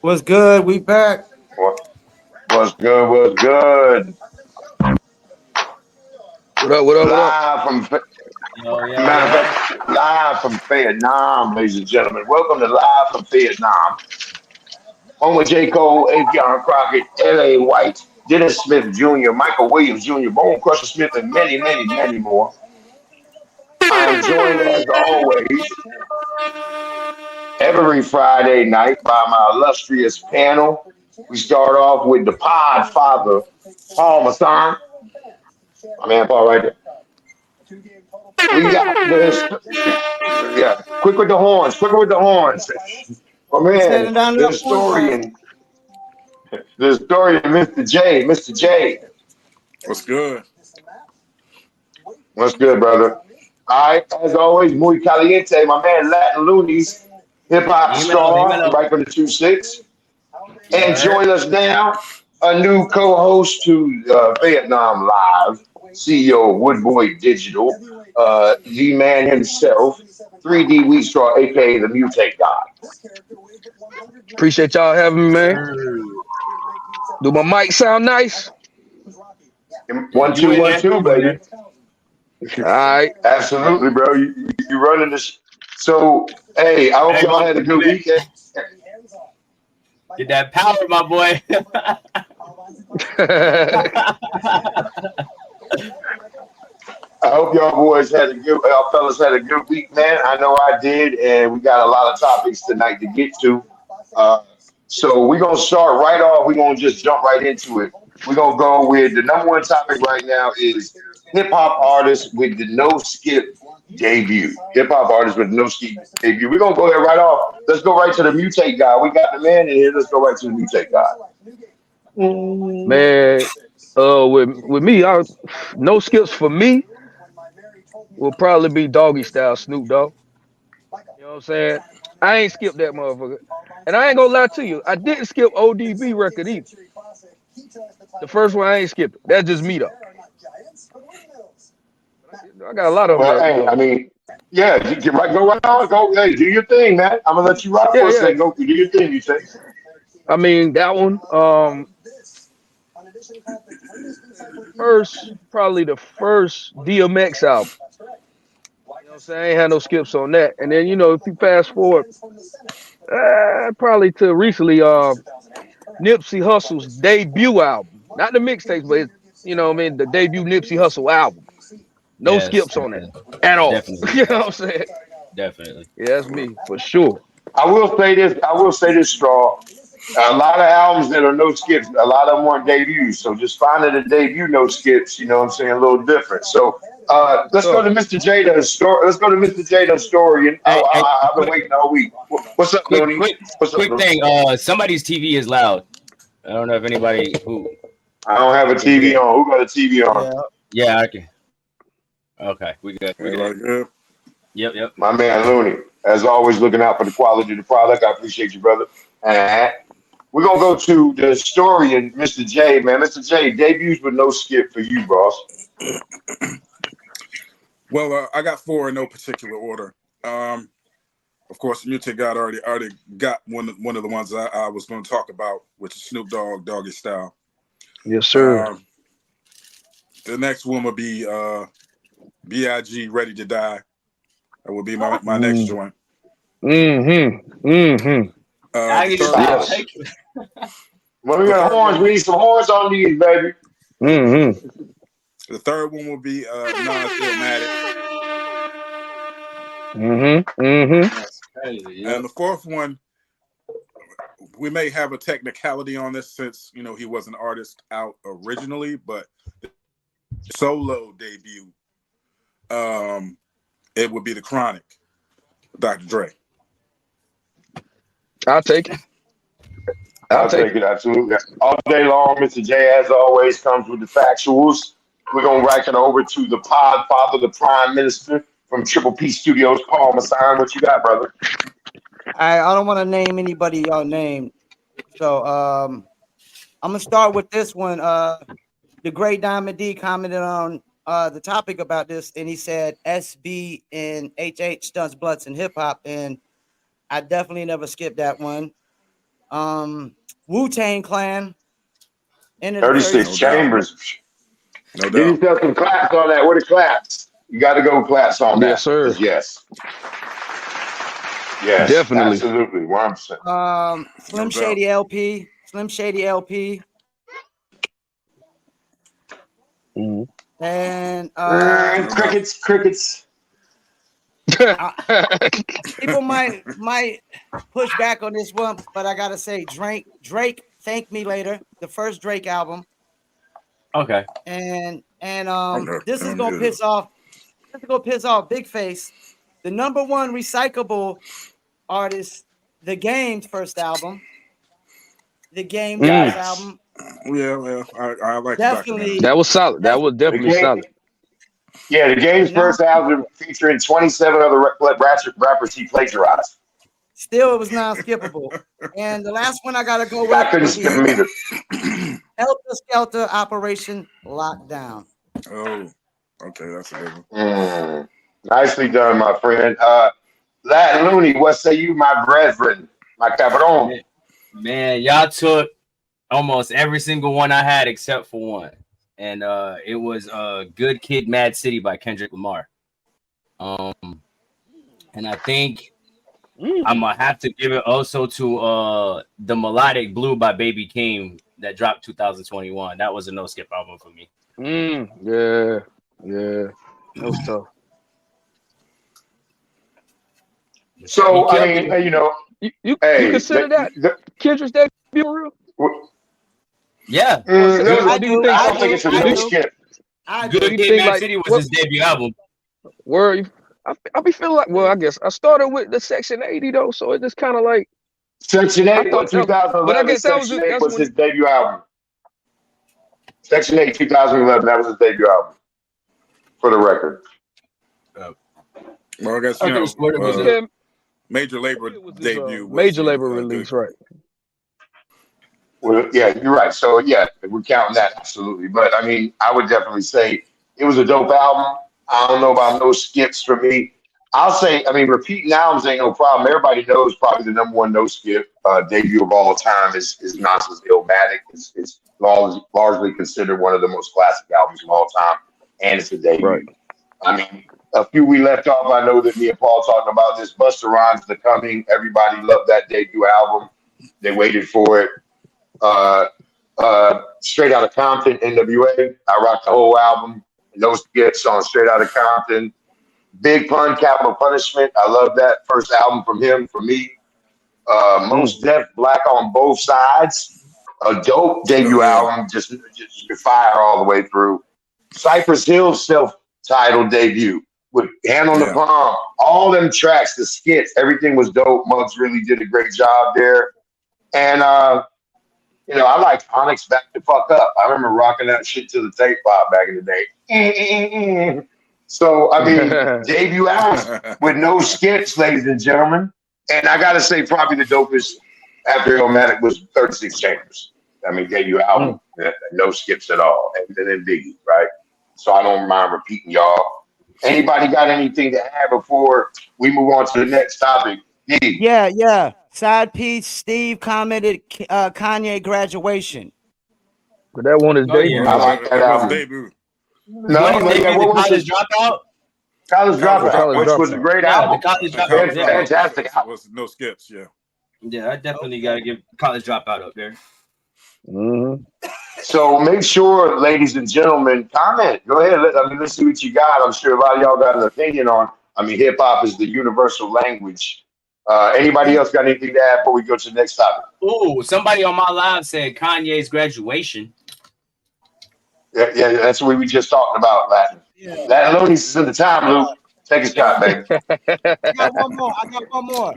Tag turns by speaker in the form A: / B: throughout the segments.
A: What's good? We back.
B: What's good? What's good?
C: What up? What up? What up?
B: Live from
D: Yo, yo,
B: matter of
D: yo.
B: fact, live from Fayettenam, ladies and gentlemen. Welcome to Live from Fayettenam. Home with J. Cole, Avion Crockett, L.A. White, Dennis Smith Jr., Michael Williams Jr., Bone Crusher Smith, and many, many, many more. I am joined as always every Friday night by my illustrious panel. We start off with the Pod Father, Paul Masson. My man Paul right there. We got this. Yeah, quick with the horns. Quicker with the horns. My
A: He's
B: man,
A: heading down to
B: the
A: the point guard.
B: historian, the historian, Mr. J. Mr. J.
E: What's good?
B: What's good, brother? All right, as always, muy caliente. My man, Latin Loonies, hip hop
D: Dímelo,
B: star,
D: dímelo.
B: right from the 2-6.
D: You
B: And
D: heard?
B: join us now, a new co-host to Vietnam Live, CEO of Woodboy Digital, the man himself, 3D Wheat Straw, aka the Mutate God.
C: Appreciate y'all having me, man.
D: Sir.
C: Do my mic sound nice?
B: One,
D: You
B: two,
D: in
B: one,
D: there?
B: two,
D: You in
B: baby.
D: there?
C: All right.
B: Absolutely, bro. You running this. So, hey, I hope
D: Hey,
B: y'all
D: my
B: had a good
D: boy.
B: weekend.
D: Get that power, my boy.
B: I hope y'all boys had a good, y'all fellas had a good week, man. I know I did, and we got a lot of topics tonight to get to. Uh, so we're gonna start right off. We're gonna just jump right into it. We're gonna go with the number one topic right now is hip hop artists with the no skip debut. Hip hop artists with no skip debut. We're gonna go there right off. Let's go right to the mutate guy. We got the man in here. Let's go right to the mutate guy.
C: Man, with me, no skips for me will probably be doggy style Snoop Dogg. You know what I'm saying? I ain't skipped that motherfucker. And I ain't gonna lie to you, I didn't skip ODB record either. The first one I ain't skipped it. That's just me though. I got a lot of them
B: Well,
C: that,
B: hey, I mean, yeah, you can right, go right on, go, hey, do your thing, man. I'm gonna let you rock
C: yeah,
B: for a
C: yeah.
B: second. Go do your thing, you say.
C: I mean that one. First, probably the first DMX album. You know what I'm saying? I ain't had no skips on that. And then, if you fast forward, probably to recently, Nipsey Hussle's debut album. Not the mixtapes, but what I mean, the debut Nipsey Hussle album. No
D: Yes,
C: skips on that at all.
D: definitely,
C: You know what I'm saying?
D: definitely.
C: Yeah, that's me for sure.
B: I will say this. I will say this, Straw. A lot of albums that are no skips. A lot of them weren't debuts. So just finding a debut no skips. You know what I'm saying? A little different. So let's go
C: So,
B: to Mr. J. The story. Let's go to Mr. J. The story. And
D: Hey,
B: I've been waiting all week. What's up,
D: quick,
B: Looney?
D: quick,
B: What's up,
D: quick
B: bro?
D: thing. Somebody's TV is loud. I don't know if anybody who
B: I don't have
D: I
B: a
D: can
B: TV
D: hear.
B: on. Who got a TV on?
A: Yeah.
D: Yeah, I can. Okay, we good. We good.
E: Everybody good?
D: Yep, yep.
B: My man Looney. As always, looking out for the quality of the product. I appreciate you, brother. And we're gonna go to the historian, Mr. J, man. Mr. J, debuts with no skip for you, boss.
E: Well, I got four in no particular order. Of course, Mutant God already got one of the ones I was going to talk about, which is Snoop Dogg, Doggy Style.
C: yes, sir.
E: Um, the next one would be Big, Ready to Die. That would be my next
C: Mm,
E: joint.
C: mm-hmm.
D: I
E: The
D: can
E: third
D: stop.
E: one,
C: Yes.
D: Take
B: When we
E: the
B: got
E: third
B: horns,
E: one,
B: we need some horns on these, baby.
C: Mm-hmm.
E: the third one will be Nas Illmatic,
C: Mm-hmm. Mm-hmm.
D: That's crazy.
E: and
D: Yep.
E: the fourth one we may have a technicality on this since he was an artist out originally, but solo debut, um, it would be the Chronic, Dr. Dre.
C: I'll take it. I'll
B: I'll
C: take
B: take
C: it.
B: it, absolutely. All day long, Mr. J, as always, comes with the factuals. We're going to rack it over to the pod father, the prime minister from Triple P Studios, Paul Masson. What you got, brother?
A: I don't want to name anybody y'all name. So I'm gonna start with this one. The great Diamond D commented on the topic about this, and he said SB and HH stunts blunts and hip hop, and I definitely never skipped that one. Wu-Tang Clan. Into the
B: 36
E: No doubt.
B: Chambers.
E: No
B: Give
E: doubt.
B: yourself some claps on that. Where the claps? You got to go claps on
C: Yes,
B: that.
C: sir.
B: Yes. Yes,
C: Definitely.
B: absolutely. 100%.
A: Slim
E: No doubt.
A: Shady LP. Slim Shady LP.
C: Mhm.
A: And
E: No doubt.
B: Crickets.
A: people might push back on this one, but I gotta say, Drake, Thank Me Later, the first Drake album,
D: Okay.
A: and
E: Okay.
A: this is gonna piss off. This is gonna piss off Big Face, the number one recyclable artist, The Game's first album, The Game first album,
E: Yeah, well, I like the documentary.
A: definitely,
C: That was solid. That was
B: The
C: definitely
B: game,
C: solid.
B: yeah, the game's
A: number,
B: first album featuring 27 other rappers he plagiarized.
A: still it was non-skippable. And the last one I gotta go
B: Yeah, I
A: with
B: couldn't
A: would
B: skip
A: be
B: him either.
A: Helter Skelter Operation Lockdown.
E: Oh, okay, that's a good one.
B: Nicely done, my friend. Latin Looney, what say you, my brethren, my cabron?
D: Man, y'all took almost every single one I had except for one. And it was Good Kid Mad City by Kendrick Lamar. And I think I'm gonna have to give it also to the Melodic Blue by Baby Keem that dropped 2021. That was a no skip album for me.
C: Yeah. That was tough.
B: So,
D: He
B: I
D: killed
B: mean,
D: it.
C: You
B: hey,
C: consider that Kendrick's debut real?
D: Yeah.
B: no,
C: Or do you think?
B: I don't think it's a no skip.
A: I
C: Do
A: do.
C: you
D: Good Kid
C: think
D: Mad
C: like
D: City was
C: what?
D: his debut album.
C: Where I be feeling like? Well, I guess I started with the Section 80 though, so it just kind of like
B: Section
C: I
B: 8
C: thought
B: was
C: that. But I
B: 2011.
C: guess that was
B: Section 8
C: that's
B: was
C: when.
B: his debut album. Section 8, 2011, that was his debut album, for the record.
E: Well, I guess
D: I could have sworn it was
C: Yeah,
E: major labor
C: it was his
E: debut was
C: major
E: the,
C: label release,
E: good.
C: right?
B: Well, yeah, you're right. So, yeah, we're counting that, absolutely. But, I mean, I would definitely say it was a dope album. I don't know about no skips for me. I'll say, I mean, repeating albums ain't no problem. Everybody knows probably the number one no skip debut of all time is Nonsense Illmatic. It's largely considered one of the most classic albums of all time, and it's a debut.
C: Right.
B: I mean, a few we left off. I know that me and Paul talking about this. Busta Rhymes, The Coming. Everybody loved that debut album. They waited for it. Straight Outta Compton, NWA. I rocked the whole album. No skips on Straight Outta Compton. Big Pun, Capital Punishment. I love that first album from him. For me, Most Def, Black on Both Sides. A dope debut album. Just fire all the way through. Cypress Hill's self-titled debut with Hand on the Palm. All them tracks, the skits, everything was dope. Muggs really did a great job there. And I like Onyx Back the Fuck Up. I remember rocking that shit to the tape pop back in the day. So, I mean, debut albums with no skips, ladies and gentlemen. And I got to say, probably the dopest after Illmatic was 36 Chambers. I mean, debut album, no skips at all. And then Biggie, right? So I don't mind repeating y'all. Anybody got anything to add before we move on to the next topic?
A: Yeah. Side piece. Steve commented Kanye Graduation.
C: But that one is debut.
B: I like that album.
E: Debut.
B: No,
D: What was
B: his
D: College Dropout?
B: College Dropout, which was a great album.
D: The College Dropout.
B: Fantastic album.
E: Was no skips,
D: Yeah, I definitely got to give College Dropout up there.
B: So make sure, ladies and gentlemen, comment. Go ahead. Let's see what you got. I'm sure a lot of y'all got an opinion on. I mean, hip hop is the universal language. Anybody else got anything to add before we go to the next topic?
D: Oh, somebody on my live said Kanye's Graduation.
B: Yeah, that's what we just talked about, Latin. Latin Looney's is in the time, Luke. Take a shot, baby.
A: I got one more.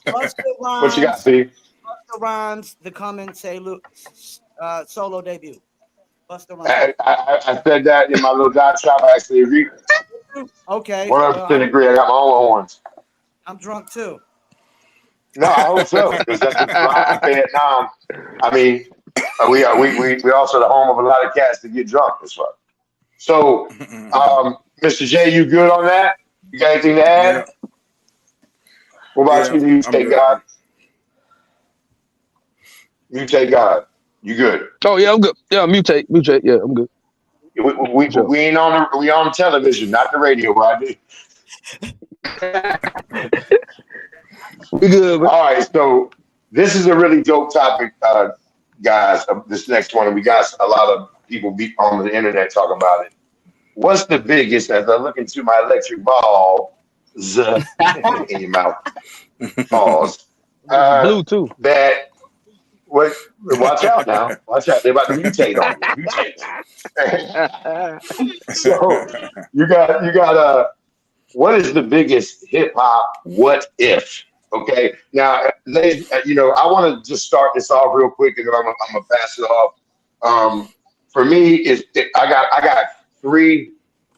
A: Busta Rhymes.
B: What you got, Steve?
A: Busta Rhymes, The Coming, say Luke, solo debut. Busta Rhymes.
B: I said that in my little dot shop. I actually agree.
A: Okay.
B: 100% agree. I got my own horns.
A: I'm drunk too.
B: No, I hope so, because that's what's live in Fayettenam. I mean, we also the home of a lot of cats that get drunk as well. So, Mr. J, you good on that? You got anything to add?
E: Yeah.
B: What about you? You say, God? Mutate God. You good?
C: Oh yeah, I'm good. Yeah, mutate. Yeah, I'm good. Sure.
B: We ain't on we on television, not the radio, Rodney.
C: We good, man.
B: All right, so this is a really dope topic, guys. This next one, and we got a lot of people be on the internet talking about it. What's the biggest? As I look into my electric ball, in your mouth, pause.
C: Get some blue too.
B: That what? Watch out now! Watch out! They're about to mutate on you. Mutate. So you got what is the biggest hip hop what if? Okay, now, ladies, I want to just start this off real quick, and then I'm gonna pass it off. For me, I got three,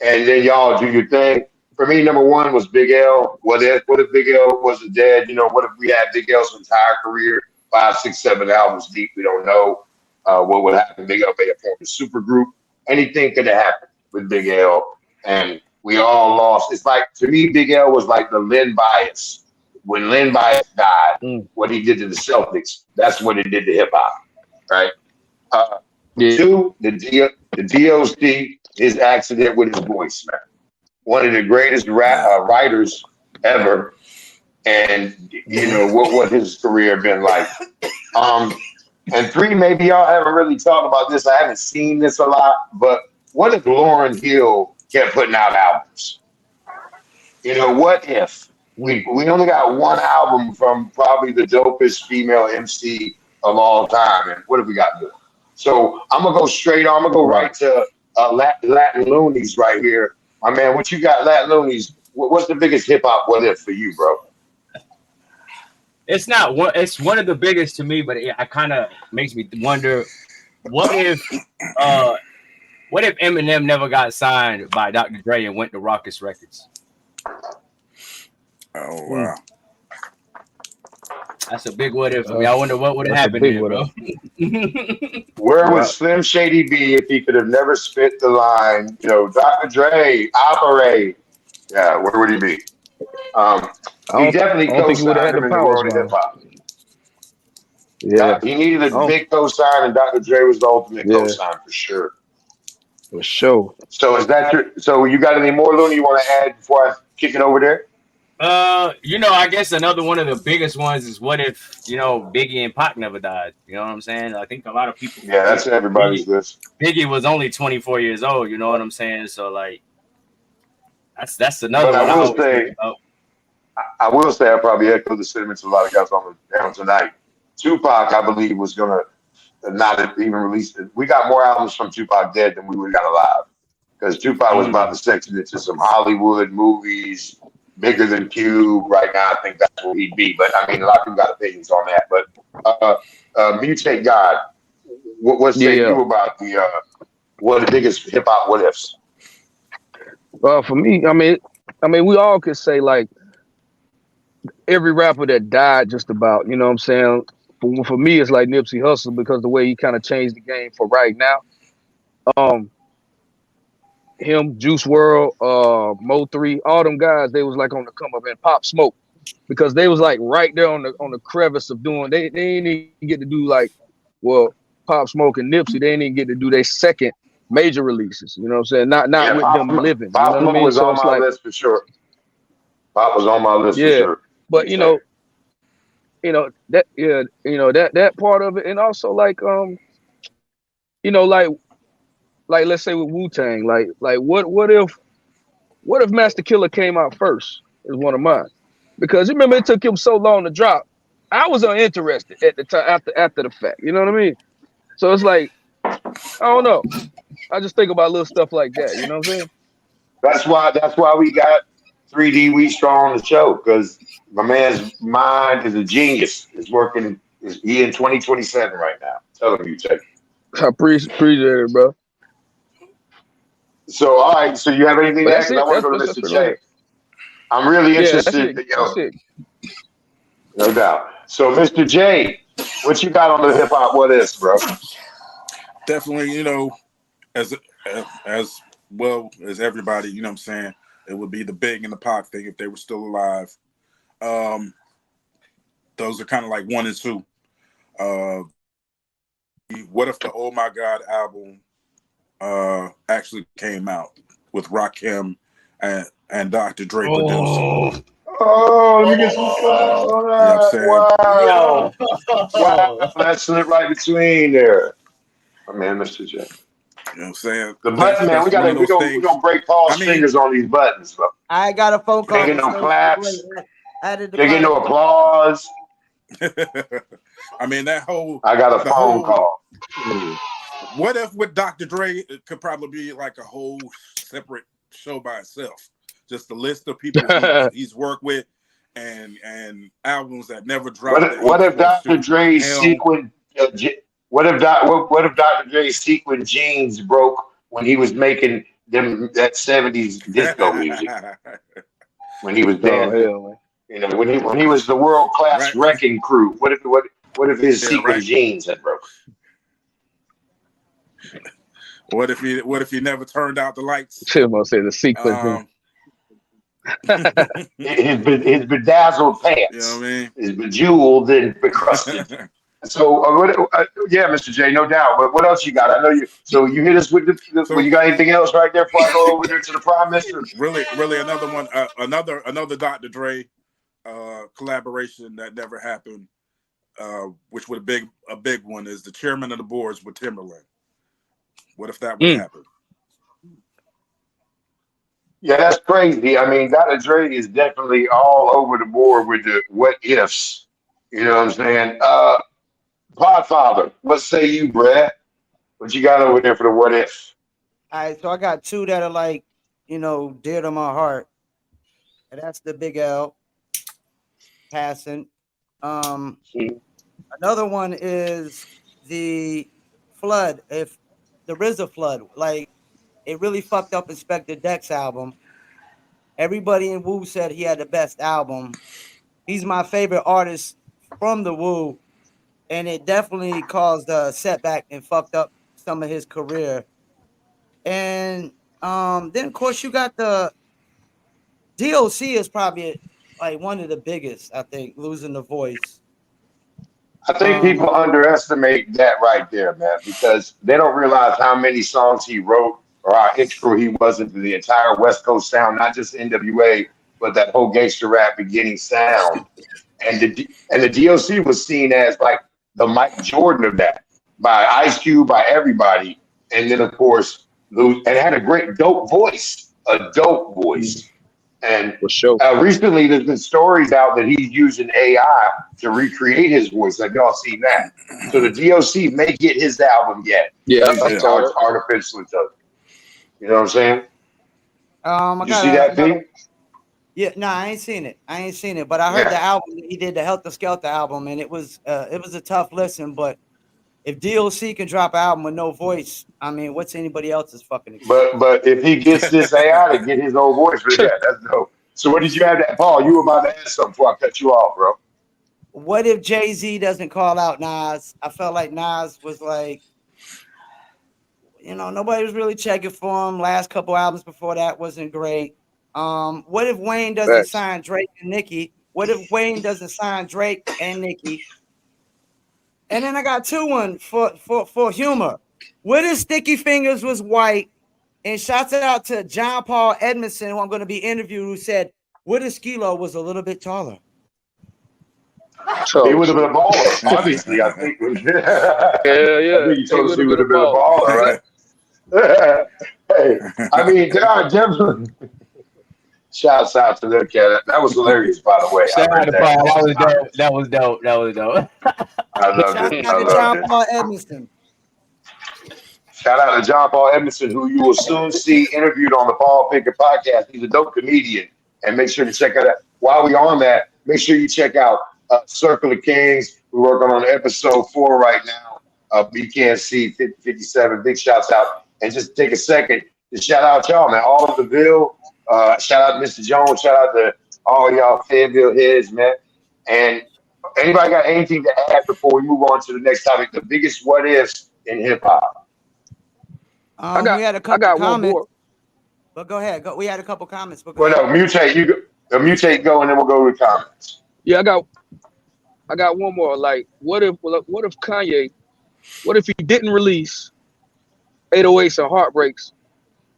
B: and then y'all do your thing. For me, number one was Big L. What if Big L wasn't dead? What if we had Big L's entire career, 5, 6, 7 albums deep? We don't know what would happen. Big L may have formed a super group. Anything could have happened with Big L, and we all lost. It's like, to me, Big L was like the Len Bias. When Len Bias died, what he did to the Celtics, that's what it did to hip hop, right?
C: Yeah.
B: Two, the DOC, his accident with his voice, man. One of the greatest writers ever, and what his career been like. And three, maybe y'all haven't really talked about this. I haven't seen this a lot, but what if Lauryn Hill kept putting out albums? What if we only got one album from probably the dopest female MC of all time, and what have we got more? So I'm gonna go straight on. I'm gonna go right to Latin Loonies right here, my man. What you got, Latin Loonies? What's the biggest hip hop what if for you, bro?
D: It's not one. It's one of the biggest to me, but it kind of makes me wonder: what if Eminem never got signed by Dr. Dre and went to Rawkus Records?
E: Oh wow,
D: that's a big what if. I wonder what would have happened there, bro.
B: Where would Slim Shady be if he could have never spit the line? Dr. Dre, operate. Yeah, where would he be? He definitely co-signed him in the world of hip hop.
C: Yeah,
B: he needed a big co-sign, and Dr. Dre was the ultimate co-sign for sure.
C: For sure.
B: So is that your? So you got any more, Looney, you want to add before I kick it over there?
D: I guess another one of the biggest ones is what if Biggie and Pac never died? You know what I'm saying? I think a lot of people.
B: Yeah, that's everybody's list.
D: Biggie was only 24 years old. You know what I'm saying? So like, that's another one.
B: I will say I probably echo the sentiments of a lot of guys on the down tonight. Tupac, I believe, was gonna not even release it. We got more albums from Tupac dead than we would have got alive, because Tupac was about to section into some Hollywood movies, bigger than Cube. Right now, I think that's where he'd be. But I mean, a lot of people got opinions on that. But Mutate God, what say you about one of the biggest hip hop what ifs?
C: For me, I mean, we all could say like every rapper that died, just about. You know what I'm saying? For me, it's like Nipsey Hussle, because the way he kind of changed the game for right now. Him, Juice World, Mo 3, all them guys, they was like on the come up, and Pop Smoke, because they was like right there on the crevice of doing. They didn't even get to do Pop Smoke and Nipsey. They didn't even get to do their second major releases. You know what I'm saying? Not with them living.
B: Pop Smoke was on my list for sure. Pop was on my list for sure.
C: But that part of it, and also like like let's say with Wu-Tang, like what if Master Killer came out first? Is one of mine, because you remember it took him so long to drop. I was uninterested at the time after the fact. You know what I mean? So it's like, I don't know. I just think about little stuff like that. You know what I'm saying?
B: That's why we got 3D We Strong on the show, because my man's mind is a genius. It's working. He in 2027 right now. Tell him, you take.
C: I appreciate it, bro.
B: So all right. So you have anything to add? I want to go to Mr. J. I'm really interested.
C: That's it.
B: No doubt. So Mr. J, what you got on the hip hop? What is, bro?
E: Definitely. As well as everybody, you know what I'm saying, it would be the Big and the Pac thing if they were still alive. Those are kind of like 1 and 2. what if the Oh My God album actually came out with Rakim and Dr. Dre producing?
D: Oh,
B: Oh, let me get some claps on
E: You know what I'm
B: that.
E: saying?
B: Wow.
D: yo.
B: Wow. That slipped right between there. My man, Mr. J.
E: You know what I'm saying?
B: The button, man. We
E: That's one
B: gotta
E: of those
B: we
E: things.
B: gonna break
E: I
B: Paul's
E: mean,
B: fingers on these buttons, bro.
A: I got a phone
B: Can't
A: call
B: get
A: from
B: no
A: Stacey
B: claps.
A: Abrams. Added the
B: Can't get no
A: podcast.
B: applause.
E: I mean
B: I got a
E: the
B: phone
E: whole.
B: call.
E: What if with Dr. Dre it could probably be like a whole separate show by itself? Just a list of people he's worked with and albums that never dropped that he
B: What
E: was
B: if
E: supposed
B: Dr.
E: to.
B: Dre's
E: Him.
B: sequin? What if Dr. Dre's sequin jeans broke when he was making them that '70s disco music when he was
C: Oh
B: dancing?
C: hell, man.
B: You know, when he was the world class
E: right.
B: wrecking crew. What if his
E: Yeah,
B: sequin
E: right.
B: jeans had broken?
E: What if he never turned out the lights?
C: Shit, I'm gonna say the sequence.
E: Um,
B: His bedazzled
E: you know
B: pants,
E: what I
B: his bejeweled and becrusted.
E: mean?
B: So, yeah, Mr. J, no doubt. But what else you got? I know you. So you hit us with well,
E: So
B: you got anything else right there before I go over there to the Prime Minister?
E: really another one, another Dr. Dre collaboration that never happened, which would a big one is the chairman of the boards with Timberland. What if that would happen?
B: Yeah, that's crazy. I mean, Dr. Dre is definitely all over the board with the what ifs. You know what I'm saying? Podfather, what say you, Brad? What you got over there for the what if?
A: All right, so I got two that are like, dear to my heart. And that's the Big L passing. Um, Another one is the flood. If the RZA flood, like it really fucked up Inspector Deck's album. Everybody in Wu said he had the best album. He's my favorite artist from the Wu, and it definitely caused a setback and fucked up some of his career. And then of course you got the DOC is probably like one of the biggest, I think, losing the voice.
B: I think people underestimate that right there, man, because they don't realize how many songs he wrote or how integral he was into the entire West Coast sound, not just NWA, but that whole gangster rap beginning sound. And the DOC was seen as like the Mike Jordan of that by Ice Cube, by everybody. And then of course, and had a great dope voice, a dope voice. And
C: For sure.
B: recently, there's been stories out that he's using AI to recreate his voice. Have y'all seen that? So the DOC may get his album yet
C: Yeah, I
B: using
C: saw that.
B: artificial intelligence. You know what I'm saying?
A: I
B: Did you see that, P?
A: Yeah, no, I ain't seen it. But I heard the
B: Yeah.
A: album that he did, the Helter Skelter album, and it was a tough listen. But if DOC can drop an album with no voice, I mean, what's anybody else's fucking excuse?
B: But if he gets this AI to get his own voice for that, that's dope. So what did you have that, Paul? You were about to ask something before I cut you off, bro.
A: What if Jay-Z doesn't call out Nas? I felt like Nas was like, nobody was really checking for him. Last couple albums before that wasn't great. What if Wayne doesn't
C: Facts.
A: sign Drake and Nicki? What if Wayne doesn't sign Drake and Nicki? And then I got one for humor. What if Sticky Fingers was white? And shouts out to John Paul Edmondson, who I'm going to be interviewed, who said, what if Skilo was a little bit taller?
B: He
C: Oh
B: would have been a
C: shit.
B: baller, obviously. I think.
C: Yeah,
B: I
C: yeah.
B: think he
C: He
B: told us
C: would
B: he
C: have
B: would
C: been a
B: have been a
C: baller.
B: baller, right? Hey, I mean, there are definitely. Shouts out to them, cat. That was hilarious, by the way. I
D: Shout out
B: read
D: to
B: that
D: Paul.
B: in
D: That
B: the
D: was dope.
B: comments.
D: That was dope. That was dope.
B: I loved
A: Shouts
B: it.
A: out
B: I
A: to
B: loved
A: John
B: it.
A: Paul Edmondson.
B: Shout out to John Paul Edmondson, who you will soon see interviewed on the Paul Pickett podcast. He's a dope comedian. And make sure to check out that. While we on that, make sure you check out Circle of Kings. We're working on episode 4 right now. You can't see 57. Big shouts out. And just take a second to shout out y'all, man. All of the Ville. Shout out to Mr. Jones. Shout out to all y'all Fayetteville heads, man. And anybody got anything to add before we move on to the next topic? The biggest what ifs in hip hop.
A: We had a
C: I
A: couple
C: got one
A: comments,
C: more.
A: but go ahead. We had a couple comments, but go
B: Well,
A: ahead.
B: no, mutate. You go, mutate. Go, and then we'll go to the comments.
C: Yeah, I got one more. Like, what if Kanye What if he didn't release 808s and Heartbreaks,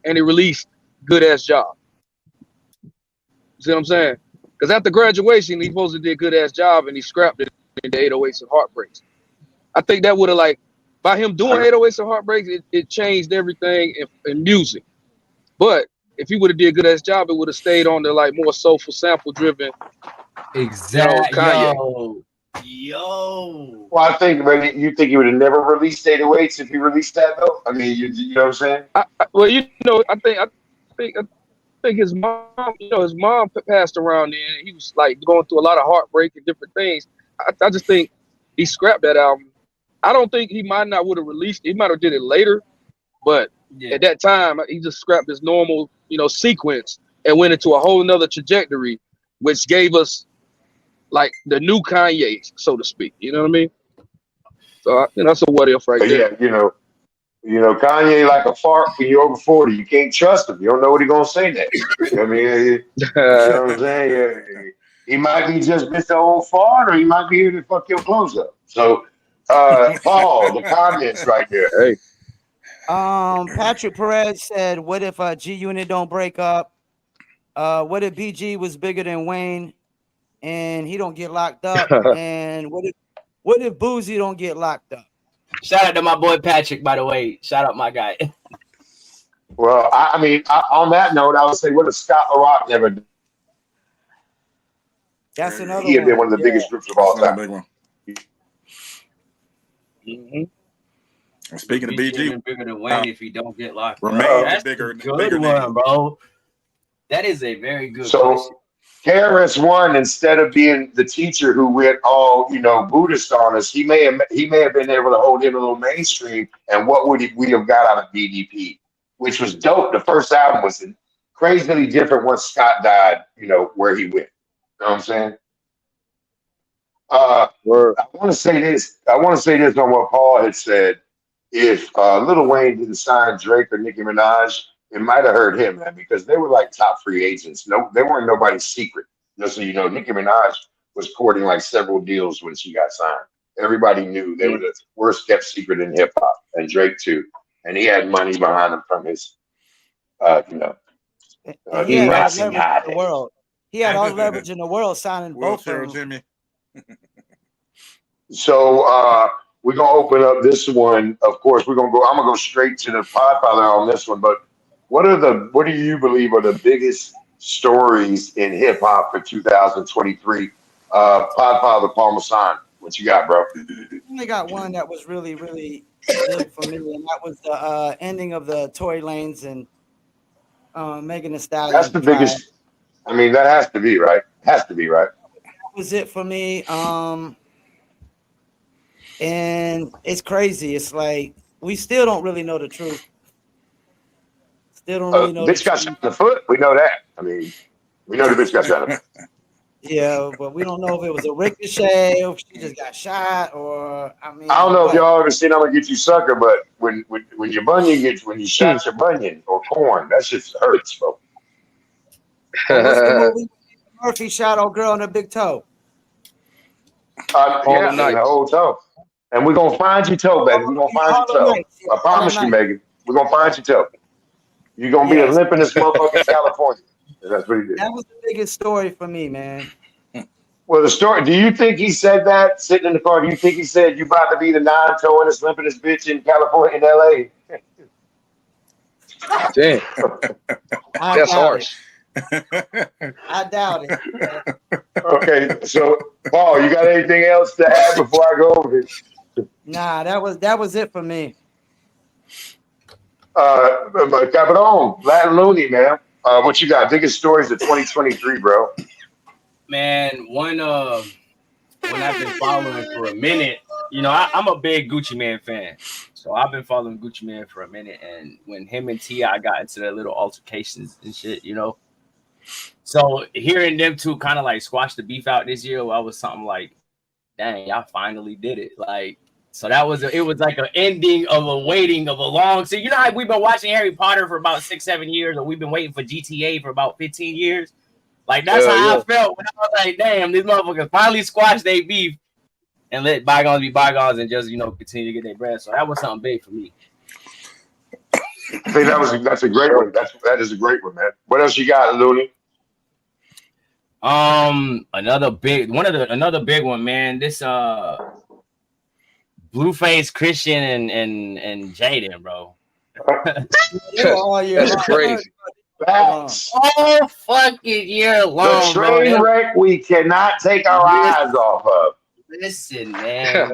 C: and he released Good Ass Job? See what I'm saying? Because after graduation, he supposed to did Good Ass Job, and he scrapped it into 808s and Heartbreaks. I think that would have, like, by him doing 808s and Heartbreaks, it changed everything in music. But if he would have did Good Ass Job, it would have stayed on the like more soulful, sample driven,
D: Exactly.
C: Kanye.
D: Yo.
B: Well, I think, but you think he would have never released 808s if he released that though? I mean, you know what I'm saying?
C: Well, I think his mom, his mom passed around then. He was like going through a lot of heartbreak and different things. I just think he scrapped that album. I don't think he might not would have released it. He might have did it later, but
D: Yeah.
C: at that time he just scrapped his normal, sequence and went into a whole nother trajectory, which gave us like the new Kanye, so to speak. You know what I mean? So that's a what if right
B: But
C: there.
B: yeah, Kanye like a fart when you're over 40. You can't trust him. You don't know what he's gonna say next. You know what I mean? You know what I'm saying? Yeah. He might be just Mr. Old Fart, or he might be here to fuck your clothes up. So, Paul, the comments right there.
C: Hey.
A: Patrick Perez said, "What if G Unit don't break up? What if BG was bigger than Wayne, and he don't get locked up? And what if Boozy don't get locked up?"
D: Shout out to my boy Patrick, by the way. Shout out my guy.
B: Well, I mean, on that note, I would say, what if Scott LaRock never did?
A: That's another
B: He had been
A: one.
B: one of the
A: Yeah.
B: biggest groups of
E: That's
B: all
E: another
B: time.
E: big one.
C: Mm-hmm.
E: And speaking of
D: BG
E: BG,
D: even bigger than Wayne if he don't get locked up.
E: remains
D: That's
E: bigger,
D: a good
E: bigger
D: one,
E: name.
D: bro. That is a very good
B: So
D: question.
B: KRS-One, instead of being the teacher who went all Buddhist on us, he may have been able to hold him a little mainstream. And what would we have got out of BDP, which was dope. The first album was crazily different once Scott died. Where he went. You know what I'm saying?
C: Word.
B: I want to say this. On what Paul had said. If Lil Wayne didn't sign Drake or Nicki Minaj, it might have hurt him, man, because they were like top free agents. No, they weren't nobody's secret. Just so you know, Nicki Minaj was courting like several deals when she got signed. Everybody knew they were the worst kept secret in hip hop, and Drake too. And he had money behind him from his,
A: And he had all the
B: Degrassi
A: leverage in the
B: guy.
A: world. He had all the leverage in the world signing both of
E: Wheelchair
A: them.
E: Jimmy.
B: So we're gonna open up this one. Of course, I'm gonna go straight to the Podfather on this one. But what do you believe are the biggest stories in hip hop for 2023? Podfather Parmesan, what you got, bro?
A: I only got one that was really, really big for me, and that was the ending of the Tory Lanez and Megan Thee
B: That's
A: Stallion
B: the
A: trial.
B: biggest. I mean, that has to be right. Has to be right.
A: That was it for me. And it's crazy. It's like we still don't really know the truth. Still don't really know the
B: Bitch got shot
A: truth.
B: in the foot. We know that. I mean, we know the bitch got shot in the foot.
A: Yeah, but we don't know if it was a ricochet, or if she just got shot, or
B: I don't know if
A: what.
B: y'all ever seen I'm gonna get you sucker, but when your bunion when you shot your bunion or corn, that shit hurts, bro.
A: What's the movie? Murphy shot old girl on her big toe.
C: Harlem
B: In the
C: Nights.
B: whole toe. And we're gonna find your toe, baby. We're gonna find your
A: Harlem
B: toe.
A: Nights. Yeah,
B: I promise you,
A: Harlem Nights.
B: Megan. We're gonna find your toe. You're gonna be a
A: Yes,
B: limp in this motherfucking California. And that's what he did.
A: that was the biggest story for me, man.
B: Well, the story. Do you think he said that sitting in the car? Do you think he said you about to be the non-toe and this limping bitch in California, in LA?
C: Damn,
A: I
C: that's
A: doubt it.
C: harsh.
A: I doubt it.
B: Okay, so Paul, you got anything else to add before I go over this?
A: Nah, that was it for me.
B: Cabrón, Latin Looney, man. What you got? Biggest stories of 2023, bro.
D: Man, one I've been following for a minute. I'm a big Gucci Man fan. So I've been following Gucci Man for a minute. And when him and T.I. got into their little altercations and shit, So hearing them two kind of like squash the beef out this year, I was something like, dang, y'all finally did it. Like, so it was like an ending of a waiting of a long. So you know how we've been watching Harry Potter for about 6-7 years, or we've been waiting for GTA for about 15 years. Like that's how I felt when I was like, damn, these motherfuckers finally squashed their beef. and let bygones be bygones and just continue to get their bread. So that was something big for me.
B: I think that's a great one. That is a great one, man. What else you got, Looney?
D: Another big one, man. This Blueface Christian and Jaden, bro.
A: They were all year
C: That's
A: long.
C: crazy.
B: Facts.
D: All fucking year
B: The
D: long, bro.
B: train wreck we cannot take our eyes off of.
D: Listen, man,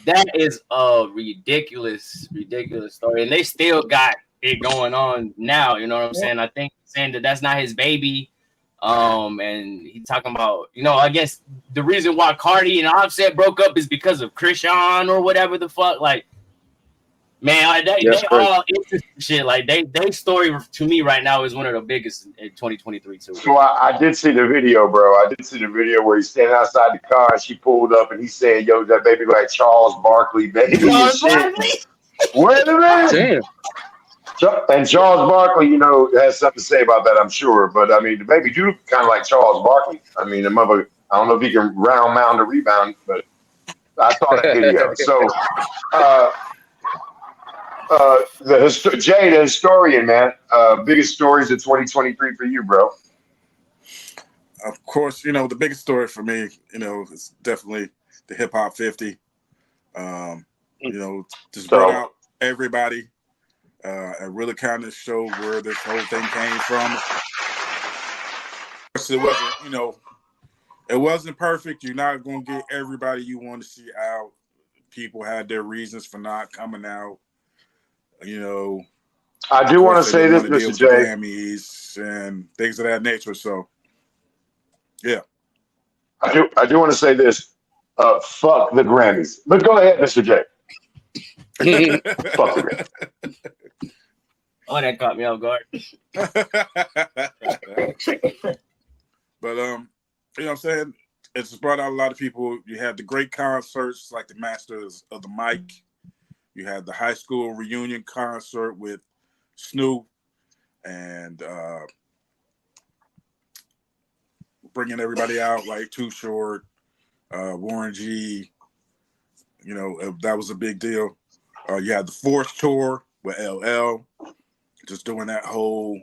D: that is a ridiculous story, and they still got it going on now. You know what I'm saying? I think saying that that's not his baby, and he talking about I guess the reason why Cardi and Offset broke up is because of Krishan or whatever the fuck. Like, man, they
C: That's crazy.
D: all interesting shit. Like they story to me right now is one of the biggest in 2023 too.
B: So I did see the video, bro. I did see the video where he's standing outside the car and she pulled up and he's saying, "Yo, that baby like Charles Barkley, baby." And shit. Wait a minute.
C: Damn.
B: And Charles Barkley, has something to say about that, I'm sure. But I mean, the baby do kind of like Charles Barkley. I mean, the mother. I don't know if he can round mound or rebound, but I saw that video. So, Jay, the historian, man. Biggest stories of 2023 for you, bro.
E: Of course, the biggest story for me, is definitely the Hip Hop 50. Just brought out everybody. And really kind of showed where this whole thing came from. It wasn't, it wasn't perfect. You're not going to get everybody you want to see out. People had their reasons for not coming out.
B: I do want to say this, Mr. J.
E: Grammys and things of that nature. So, yeah.
B: I do want to say this. Fuck the Grammys. But go ahead, Mr. J. Fuck the Grammys.
D: Oh, that caught me off guard.
E: But what I'm saying? It's brought out a lot of people. You had the great concerts like the Masters of the Mic. You had the high school reunion concert with Snoop and bringing everybody out like Too Short, Warren G. That was a big deal. You had the Force Tour with LL. Just doing that whole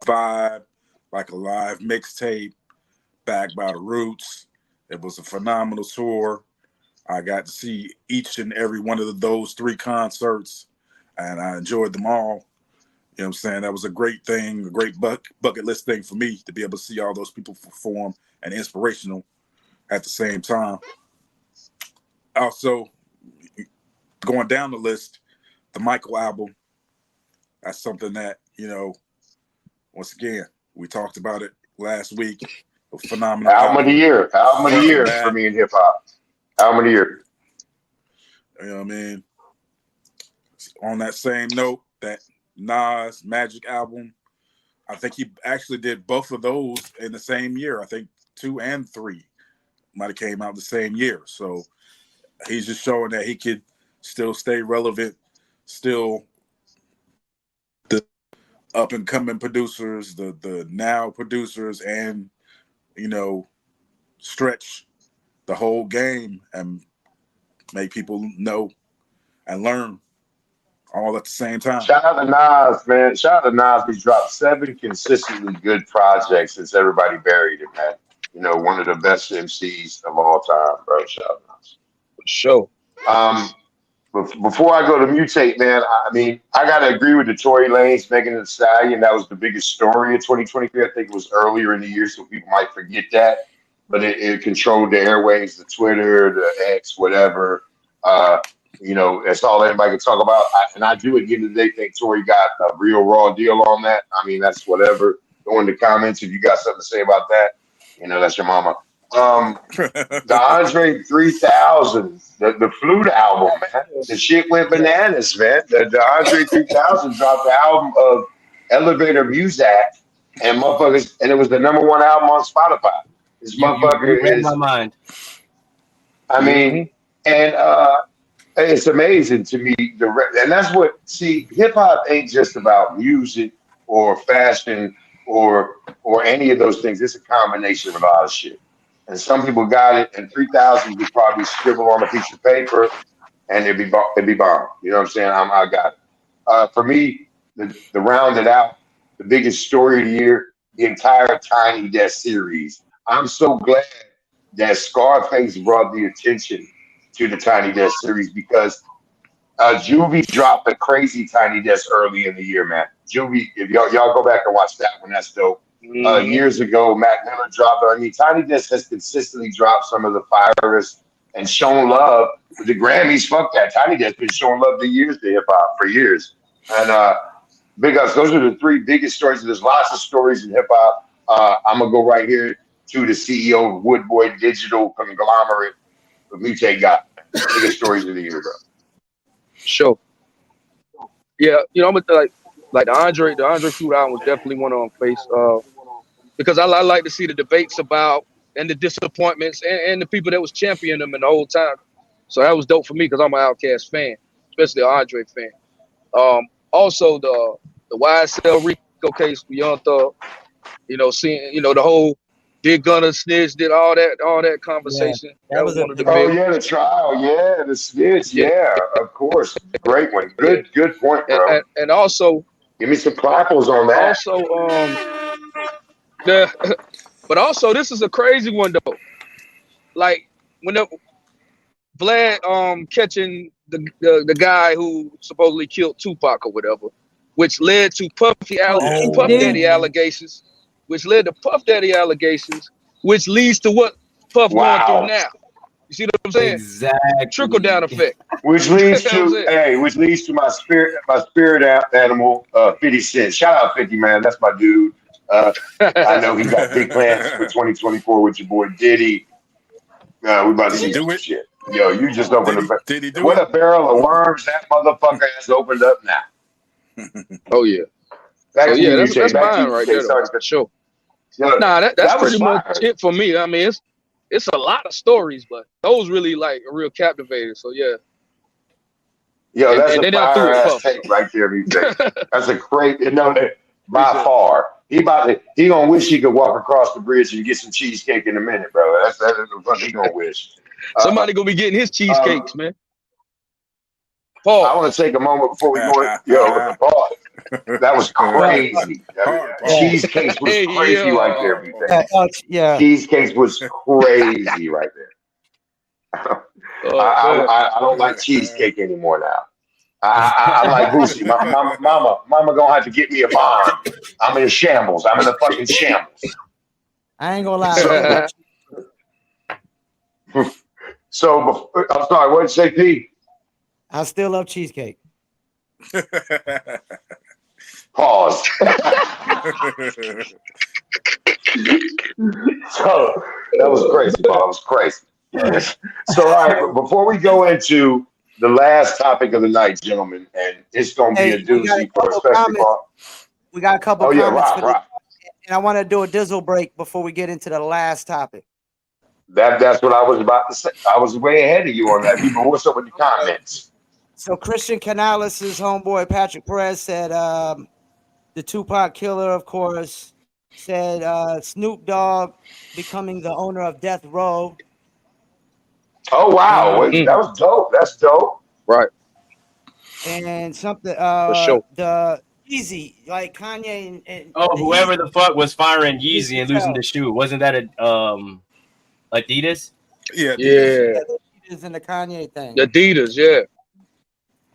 E: vibe, like a live mixtape, backed by the Roots. It was a phenomenal tour. I got to see each and every one of those 3 concerts, and I enjoyed them all. You know what I'm saying? That was a great thing, a great bucket list thing for me to be able to see all those people perform and inspirational at the same time. Also, going down the list, the Michael album. That's something that, once again, we talked about it last week. A phenomenal
B: album of the year. Album of the year for me in hip hop. Album of the year.
E: You know what I mean? On that same note, that Nas Magic album, I think he actually did both of those in the same year. I think 2 and 3 might have came out the same year. So he's just showing that he could still stay relevant, still the up and coming producers, the now producers, and stretch the whole game and make people know and learn all at the same time.
B: Shout out to Nas, man. Shout out to Nas. He's dropped 7 consistently good projects since everybody buried him, man. One of the best MCs of all time, bro. Shout out to Nas.
C: For sure.
B: Before I go to Mutate, man, I mean, I got to agree with the Tory Lanez, Megan Thee Stallion. That was the biggest story of 2023. I think it was earlier in the year, so people might forget that. But it controlled the airwaves, the Twitter, the X, whatever. That's all anybody can talk about. And I do, at the end of the day, think Tory got a real raw deal on that. I mean, that's whatever. Go in the comments if you got something to say about that. That's your mama. The Andre 3000, the Flute album, man. The shit went bananas, man. The Andre 3000 dropped the album of Elevator Music and motherfuckers, and it was the #1 album on Spotify. This motherfucker
D: you read
B: is
D: my mind.
B: I mean, and it's amazing to me. And that's what, hip hop ain't just about music or fashion or any of those things. It's a combination of a lot of shit. and some people got it, and 3,000 would probably scribble on a piece of paper, and it'd be bomb. You know what I'm saying? I got it. For me, the rounded out, the biggest story of the year, the entire Tiny Desk series. I'm so glad that Scarface brought the attention to the Tiny Desk series because Juvie dropped a crazy Tiny Desk early in the year, man. Juvie, if y'all go back and watch that one, that's dope.
C: Mhm.
B: Years ago, Mac Miller dropped. I mean, Tiny Desk has consistently dropped some of the firest and shown love with the Grammys. Fuck that, Tiny Desk been showing love to years to hip hop for years. And big ups. Those are the three biggest stories. There's lots of stories in hip hop. I'm gonna go right here to the CEO of Woodboy Digital conglomerate. Mute got biggest stories of the year, bro.
C: Sure. Yeah, I'm gonna like the Andre Fruit album was definitely one on face. Because I like to see the debates about and the disappointments and the people that was championing them in the whole time. So that was dope for me because I'm an Outkast fan, especially an Andre fan. Also the YSL Rico case for Young Thug, seeing the whole Big Gunner snitch did all that
A: Yeah,
C: conversation.
A: that
C: That was
A: was a
C: one of the
B: Oh
C: big
B: yeah, the trial. Yeah, the snitch.
C: yeah
B: Yeah, of course. Great one.
C: yeah.
B: Good point,
C: And,
B: bro.
C: and, and also
B: Give me some clappers on that.
C: also the but also this is a crazy one though. Like when Vlad catching the guy who supposedly killed Tupac or whatever, which led to Puff
A: OD.
C: Daddy allegations, which leads to what Puff going through
B: Wow.
C: now. You see what I'm saying? Trickle down
D: Exactly.
C: effect.
B: Which
C: You
B: leads
C: know what I'm
B: to
C: saying?
B: my spirit animal, 50 Cent. Shout out 50, man. That's my dude. I know he got big plans for 2024 with your boy Diddy. We about to
E: Did he
B: see some
E: do it?
B: shit. Yo, you just opened
E: Did he do
B: what
E: it?
B: a barrel of worms that motherfucker has opened up now.
C: Oh yeah.
B: Back
C: So
B: to you,
C: yeah,
B: Muche.
C: that's
B: Back to
C: mine
B: you,
C: right
B: Muche.
C: there though.
B: Sorry,
C: Sure.
B: yo,
C: Nah, that's
B: that was
C: pretty much
B: fire.
C: it for me. I mean, it's a lot of stories, but those really like a real captivating. So yeah,
B: Yo,
C: and
B: that's
C: and
B: a
C: they not
B: fire
C: through it,
B: ass
C: Puff.
B: take right there, Muche. That's a great, by
C: Appreciate it.
B: far. He gonna wish he could walk across the bridge and get some cheesecake in a minute, bro. That's what he gonna wish. Uh,
C: Somebody gonna be getting his
B: um,
C: cheesecakes, man.
B: I want
C: Pause.
B: to take a moment before we go. Yo, pause. That was
A: Right.
B: crazy.
E: Hard
A: Yeah.
E: pause.
B: Cheesecakes was
C: Hey
B: crazy right there,
C: yo.
B: Muche.
A: Yeah.
B: Cheesecakes was crazy right there.
C: Oh man.
B: I don't like cheesecake anymore now. I'm like Boosie. Mama gonna have to get me a bomb. I'm in shambles. I'm in a fucking shambles.
A: I ain't gonna lie. I still
B: So,
A: love,
B: I'm sorry. What did you say, P?
A: I still love cheesecake.
B: Pause. So that was crazy, Bob. That was crazy. So, all right, but before we go into the last topic of the night, gentlemen, and it's gonna be a
A: Hey, we got a
B: doozy for
A: couple
B: especially
A: comments.
B: for
A: We got a couple
B: oh yeah,
A: comments for this,
B: rock.
A: and I want to do a dizzle break before we get into the last topic.
B: That's what I was about to say. I was way ahead of you on that. People, what's up with the comments?
A: So Christian Canales' homeboy Patrick Perez said the Tupac killer, of course, said Snoop Dogg becoming the owner of Death Row.
B: Oh wow, wait, that
C: Mhm.
B: was dope. That's dope.
C: Right,
A: And something
C: for sure.
A: the Easy, like Kanye and
D: Oh,
A: the Easy
D: whoever the fuck was firing Yeezy and losing the shoe, wasn't that a Adidas?
E: Yeah, Adidas.
C: Yeah.
A: yeah, the Adidas and the Kanye thing.
C: The Adidas, yeah.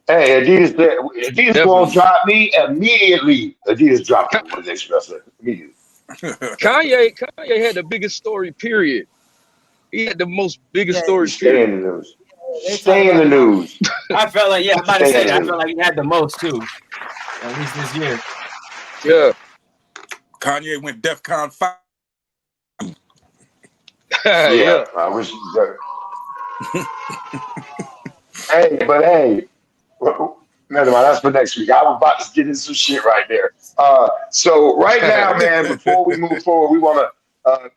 B: Hey, Adidas gonna
C: Definitely.
B: drop me immediately. Adidas dropped me. What did they stress it? Immediately.
C: Kanye had the biggest story, period. He had the most biggest
A: Yeah,
B: You
C: story,
B: stay
C: period.
B: in the news.
A: they talk
B: Stay in the
A: about how
B: news.
D: I felt like, yeah, I'm about to
B: Stay
D: say
B: in the
D: that. I
B: news.
D: felt like he had the most too, at least this year.
C: Yeah.
E: Kanye went DEFCON 5.
B: Yeah,
C: Yeah.
B: I wish. Hey, never mind. That's for next week. I was about to get into some shit right there. So right now, man, before we move forward, we want to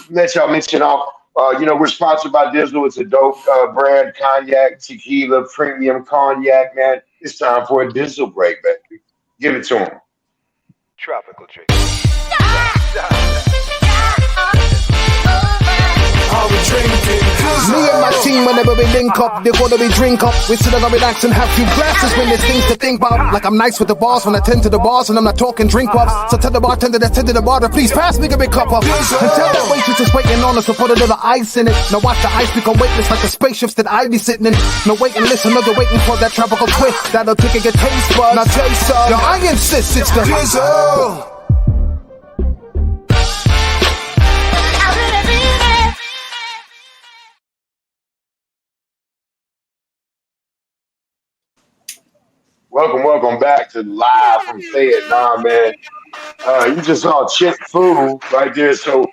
B: let y'all mention off. We're sponsored by Dizzle. It's a dope brand, cognac, tequila, premium cognac, man. It's time for a Dizzle break, baby. Give it to him.
F: Tropical drink. Are we drinking?
G: Me and my team, whenever we link up, they're gonna be drink up. We sit down, relax and have few glasses when there's things to think about. Like I'm nice with the boss when I tend to the bars and I'm not talking drink ups. So tell the bartender that's tending the bar to please pass me a big cup up. And tell that waitress is waiting on us to put a little ice in it. Now watch the ice become weightless like the spaceships that I be sitting in. No waiting, listen, another waiting for that tropical twist that'll take a taste buds. Now taste some. Yo, I insist it's the
F: Drizzle.
B: Welcome back to Live from Fayettenam, man. You just saw Chip Fu right there. So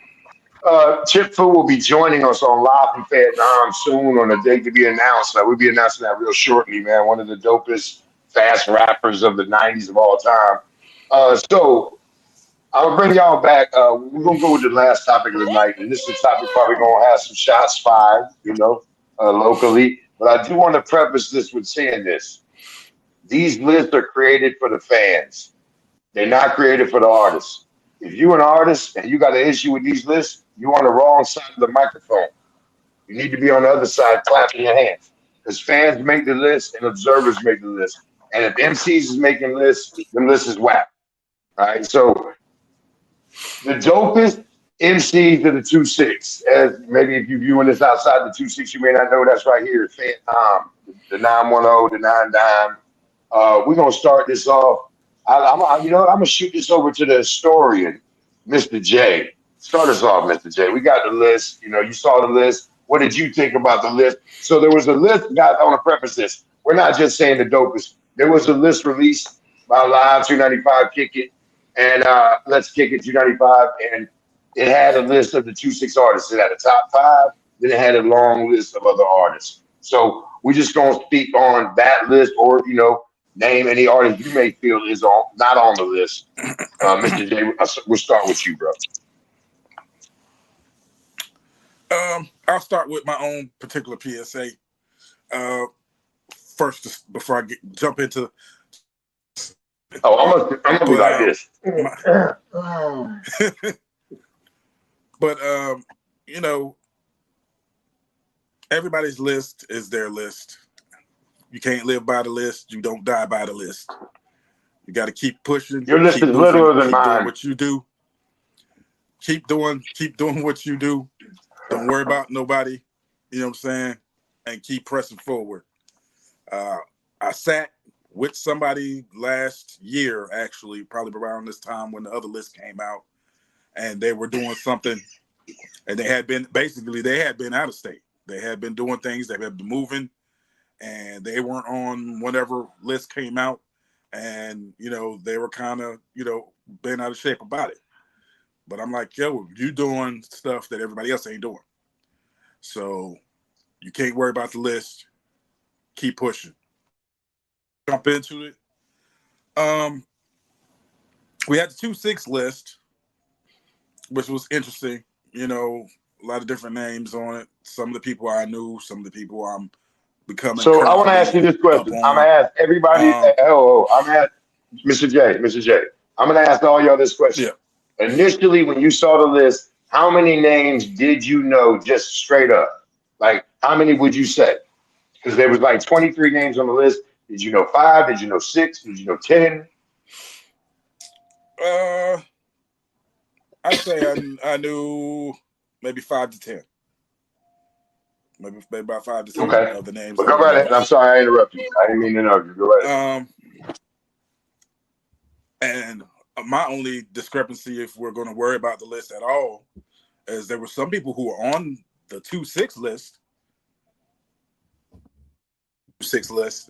B: Chip Fu will be joining us on Live from Fayettenam soon on a date to be announced. We'll be announcing that real shortly, man. One of the dopest fast rappers of the 90s of all time. So I'll bring y'all back. We're going to go with the last topic of the night. And this is a topic probably going to have some shots fired, locally. But I do want to preface this with saying this. These lists are created for the fans. They're not created for the artists. If you're an artist and you got an issue with these lists, you're on the wrong side of the microphone. You need to be on the other side clapping your hands. Because fans make the list and observers make the list. And if MCs is making lists, them lists is whack. All right. So the dopest MCs are the 2-6. As maybe if you're viewing this outside the 2-6, you may not know that's right here. The 910, the 9 dime. We're gonna start this off. I'm gonna shoot this over to the historian, Mr. J. Start us off, Mr. J. We got the list. You saw the list. What did you think about the list? So there was a list, guys. I want to preface this. We're not just saying the dopest. There was a list released by Live 295 Kick It and Let's Kick It 295, and it had a list of the 2-6 artists. It had a top 5. Then it had a long list of other artists. So we're just gonna speak on that list, or name any artist you may feel is not on the list. Mr. J, we'll start with you, bro.
E: I'll start with my own particular PSA. First, before I jump into.
B: I'm gonna be like this.
E: But everybody's list is their list. You can't live by the list. You don't die by the list. You got to keep pushing.
B: Your list
E: keep
B: is
E: moving,
B: littler than
E: keep
B: mine.
E: doing what you do. Keep doing what you do. Don't worry about nobody. You know what I'm saying? And keep pressing forward. I sat with somebody last year, actually, probably around this time when the other list came out, and they were doing something, and they had been out of state. They had been doing things. They had been moving. And they weren't on whatever list came out, and they were kind of been out of shape about it. But I'm like, yo, you doing stuff that everybody else ain't doing, so you can't worry about the list. Keep pushing. Jump into it. We had the 2-6 list, which was interesting. A lot of different names on it. Some of the people I knew, some of the people I'm becoming.
B: So I want to ask you this question. I'm gonna ask everybody. I'm gonna ask Mr. J. I'm gonna ask all y'all this question.
E: Yeah.
B: Initially, when you saw the list, how many names did you know just straight up? Like, how many would you say? Because there was like 23 names on the list. Did you know 5? Did you know 6? Did you know 10?
E: I'd say I knew maybe 5 to 10. Maybe about 5 to 10 of the names.
B: But go right ahead. I'm sorry I interrupted you. I didn't mean to interrupt you. Go right ahead.
E: And my only discrepancy, if we're going to worry about the list at all, is there were some people who were on the 2-6 list,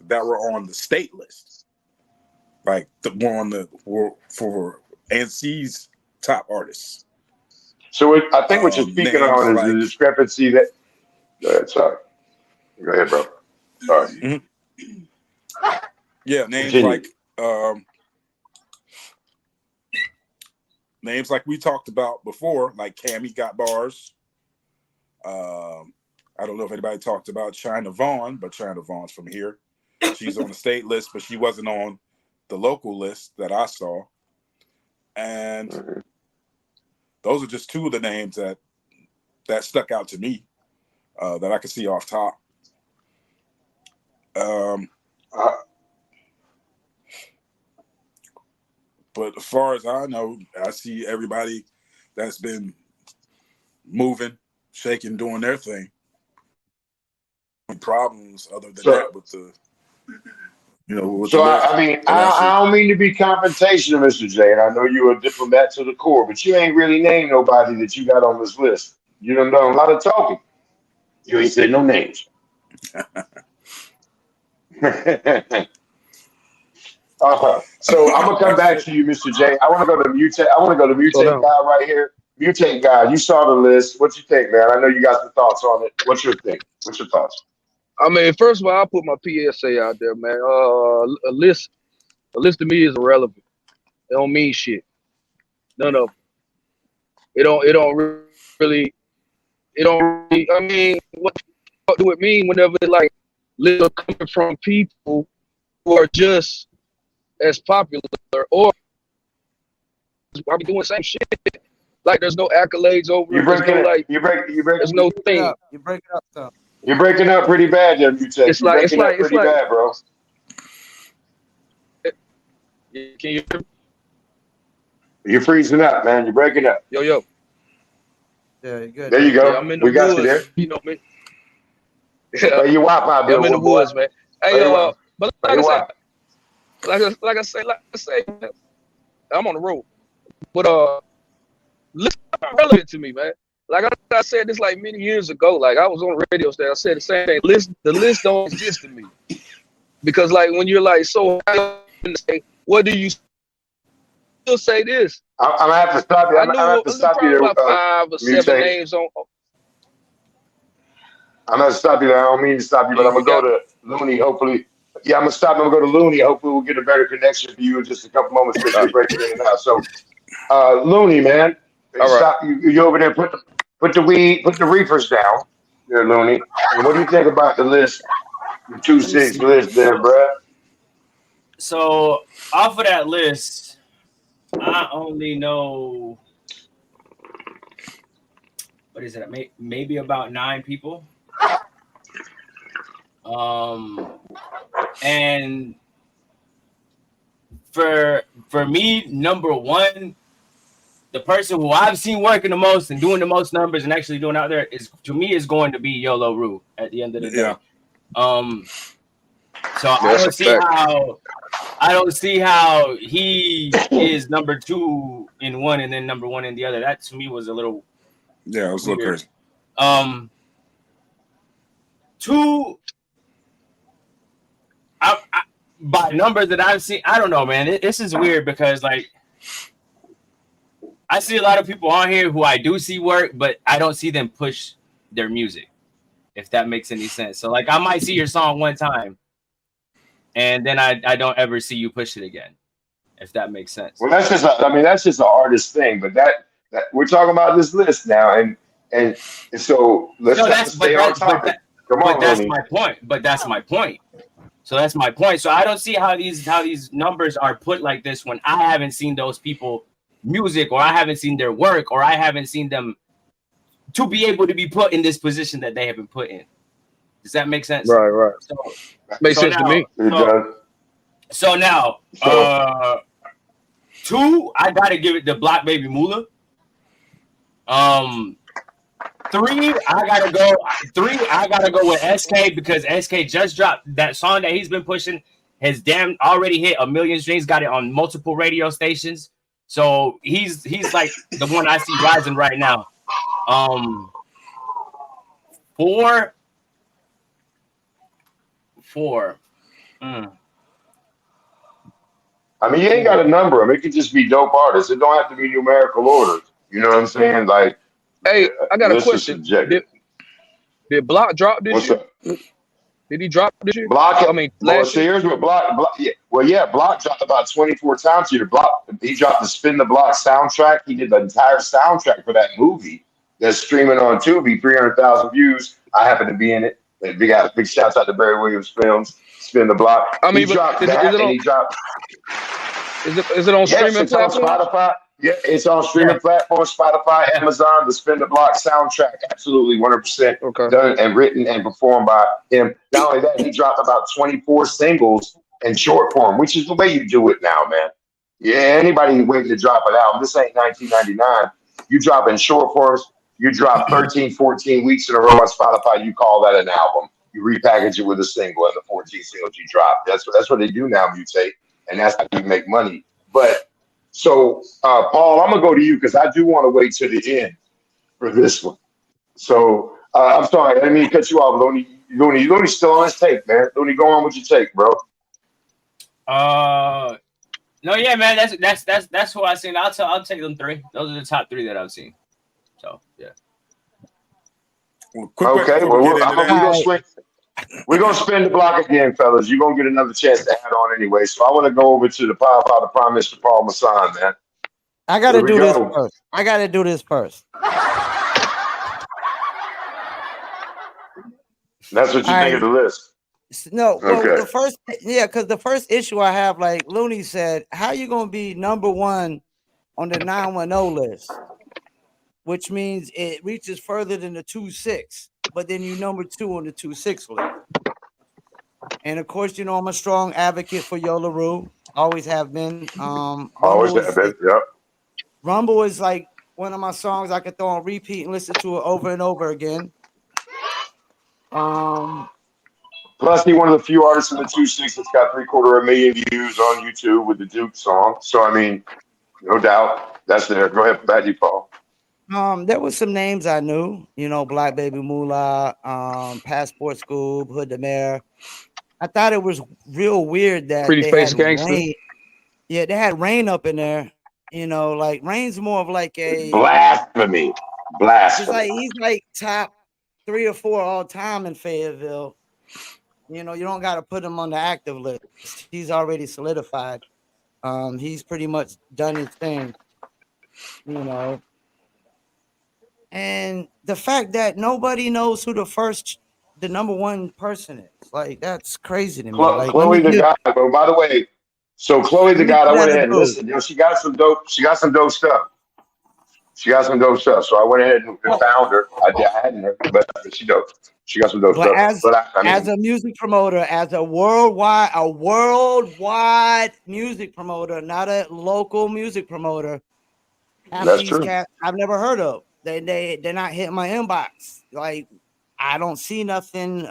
E: that were on the state list, like the one for NC's top artists.
B: So I think what you're speaking on is the discrepancy that. Go ahead, sorry. Go ahead, bro. Sorry.
E: Mm-hmm. Yeah, names like we talked about before, like Cammy got bars. I don't know if anybody talked about China Vaughn, but China Vaughn's from here. She's on the state list, but she wasn't on the local list that I saw. And those are just two of the names that that stuck out to me that I could see off top. But as far as I know, I see everybody that's been moving, shaking, doing their thing. Problems other than that with the, with
B: So
E: the list.
B: I mean,
E: But
B: I don't mean to be confrontational, Mr. J, and I know you're a diplomat to the core, but you ain't really named nobody that you got on this list. You done done a lot of talking. You ain't said no names. So I'm gonna come back to you, Mr. J. I want to go to mutate. I want to go to
C: Slow
B: mutate
C: down.
B: guy right here. Mutate guy, you saw the list. What you think, man? I know you got some thoughts on it. What's your thing? What's your thoughts?
C: I mean, first of all, I'll put my PSA out there, man. A list to me is irrelevant. It don't mean shit. None of it. It don't really. It don't really. I mean, what the fuck do it mean whenever like lists are coming from people who are just as popular or are we doing the same shit? Like there's no accolades over
B: You
C: it. There's
B: breaking
C: no
B: it?
C: like. There's no thing.
A: You break it up, so.
B: You're breaking up pretty bad, there, Mutate.
C: It's
B: You're
C: like
B: breaking up pretty bad, bro.
C: Can you hear me?
B: You're freezing up, man. You're breaking up.
C: Yo.
A: Yeah, you're good.
B: There you go.
C: Yeah, I'm in the
B: We got you
C: woods.
B: there.
C: You know me.
B: Where your Wi-Fi
C: Yeah,
B: bill,
C: I'm in the
B: boy?
C: woods, man. Hey, but
B: Where your Wi-Fi?
C: like I say, I'm on the road. But listen, relevant to me, man. Like I said this like many years ago. Like I was on the radio station. I said the same thing. The list don't exist to me because like when you're like so, what do you still say this?
B: I'm gonna have to stop you.
C: I
B: I'm
C: knew
B: gonna have to stop you
C: probably
B: there.
C: about 5 or 7
B: Mutate.
C: names on.
B: I'm gonna stop you there. I don't mean to stop you, but I'm gonna go to Looney. Hopefully, yeah, I'm gonna stop. I'm gonna go to Looney. Hopefully, we'll get a better connection for you in just a couple moments because you're breaking in and out. So, Looney, man,
C: All right.
B: stop. You over there? Put the weed, put the reefers down, there, Looney. And what do you think about the list? The
D: Let me
B: 2-6
D: see.
B: list, there, bruh.
D: So off of that list, I only know what is it? Maybe about 9 people. And for me, number one, the person who I've seen working the most and doing the most numbers and actually doing out there is going to be YOLO Rue at the end of the day. So I don't see how he is number 2 in one and then number 1 in the other. That to me was a little
E: it was a little crazy.
D: 2, by numbers that I've seen, I don't know, man. This is weird because like I see a lot of people on here who I do see work, but I don't see them push their music, if that makes any sense. So like I might see your song one time and then I don't ever see you push it again, if that makes sense.
B: Well, that's just an artist thing, but that we're talking about this list now, and so let's stay on topic. Come on,
D: that's
B: Looney.
D: my point. But that's my point. So that's my point. So I don't see how these numbers are put like this when I haven't seen those people music, or I haven't seen their work, or I haven't seen them to be able to be put in this position that they have been put in. Does that make sense?
C: Right.
D: So,
C: Makes sense to me.
D: So now, 2, I gotta give it to Black Baby Moolah. 3, I gotta go with SK because SK just dropped that song that he's been pushing. Has already hit 1 million streams. Got it on multiple radio stations. So he's like the one I see rising right now. 4.
B: I mean, you ain't got to number them. It could just be dope artists. It don't have to be numerical order. You know what I'm saying? Like,
C: hey, I got a question. Did Block drop this year? Did he drop this year?
B: Block.
C: I mean, last year.
B: Here's what Block. Yeah. Well, yeah, Block dropped about 24 times here. He dropped the Spin the Block soundtrack. He did the entire soundtrack for that movie that's streaming on Tubi, 300,000 views. I happen to be in it. Big shouts out to Barry Williams Films. Spin the Block.
C: I mean,
B: he dropped that, and he dropped.
C: Is it on streaming platforms?
B: On Spotify. Yeah, it's on
A: Yeah.
B: streaming platforms, Spotify, Amazon, the Spin the Block soundtrack. Absolutely 100%
C: Okay.
B: done and written and performed by him. Not only that, he dropped about 24 singles in short form, which is the way you do it now, man. Yeah, anybody waiting to drop an album, this ain't 1999. You drop in short forms, you drop 13, 14 weeks in a row on Spotify, you call that an album. You repackage it with a single and the 14 singles you drop. That's what they do now, Mutate, and that's how you make money. But so, Paul, I'm gonna go to you because I do want to wait to the end for this one. So, I'm sorry, I didn't mean to cut you off, Looney. Looney's still on his take, man. Looney, go on with your take, bro.
D: Uh, no, yeah, man, that's who I've seen. I'll take them three. Those are the top three that I've seen. So yeah.
E: Well, quick question
B: Okay,
E: before we
B: well,
E: get into that.
B: we're gonna spin the block again, fellas. You're gonna get another chance to add on anyway. So I want to go over to the Power Father Prime Minister Paul Masson, man.
A: I
B: Here
A: gotta
B: we
A: do this
B: go.
A: first. I gotta do this first.
B: That's what you
A: All
B: think of
A: right.
B: the list.
A: No, well,
B: Okay.
A: because the first issue I have, like Looney said, how you gonna be number one on the 910 list, which means it reaches further than the 26, but then you number two on the 26 list. And of course, you know I'm a strong advocate for Yola Rue. Always have been.
B: Always have been. Yep.
A: Rumble is like one of my songs I could throw on repeat and listen to it over and over again.
B: Plus, he one of the few artists in the 2-6 that's got 750,000 views on YouTube with the Duke song. So I mean, no doubt that's there. Go ahead, back you, Paul.
A: There was some names I knew, you know, Black Baby Moolah, Passport Scoop, Hood the Mayor. I thought it was real weird that
C: Pretty
A: they
C: face
A: had
C: gangster.
A: Rain. Yeah, they had Rain up in there. You know, like Rain's more of like
B: Blasphemy.
A: just like
B: Blasphemy.
A: he's like top 3 or 4 all time in Fayetteville. You know, you don't got to put him on the active list. He's already solidified. He's pretty much done his thing. You know, and the fact that nobody knows who the number one person is, like that's crazy to me. Like,
B: Chloe the God. Oh, by the way, so Chloe
A: let
B: the
A: me
B: God,
A: give
B: I
A: that
B: went
A: a
B: ahead and
A: boost.
B: listened. You know, she got some dope. She got some dope stuff. She got some dope stuff. So I went ahead and found her. I hadn't her, but she dope. She got some dope
A: But
B: stuff. But I
A: as
B: mean,
A: a music promoter, as a worldwide music promoter, not a local music promoter, half
B: that's
A: these
B: true.
A: cats I've never heard of. They're not hitting my inbox. Like I don't see nothing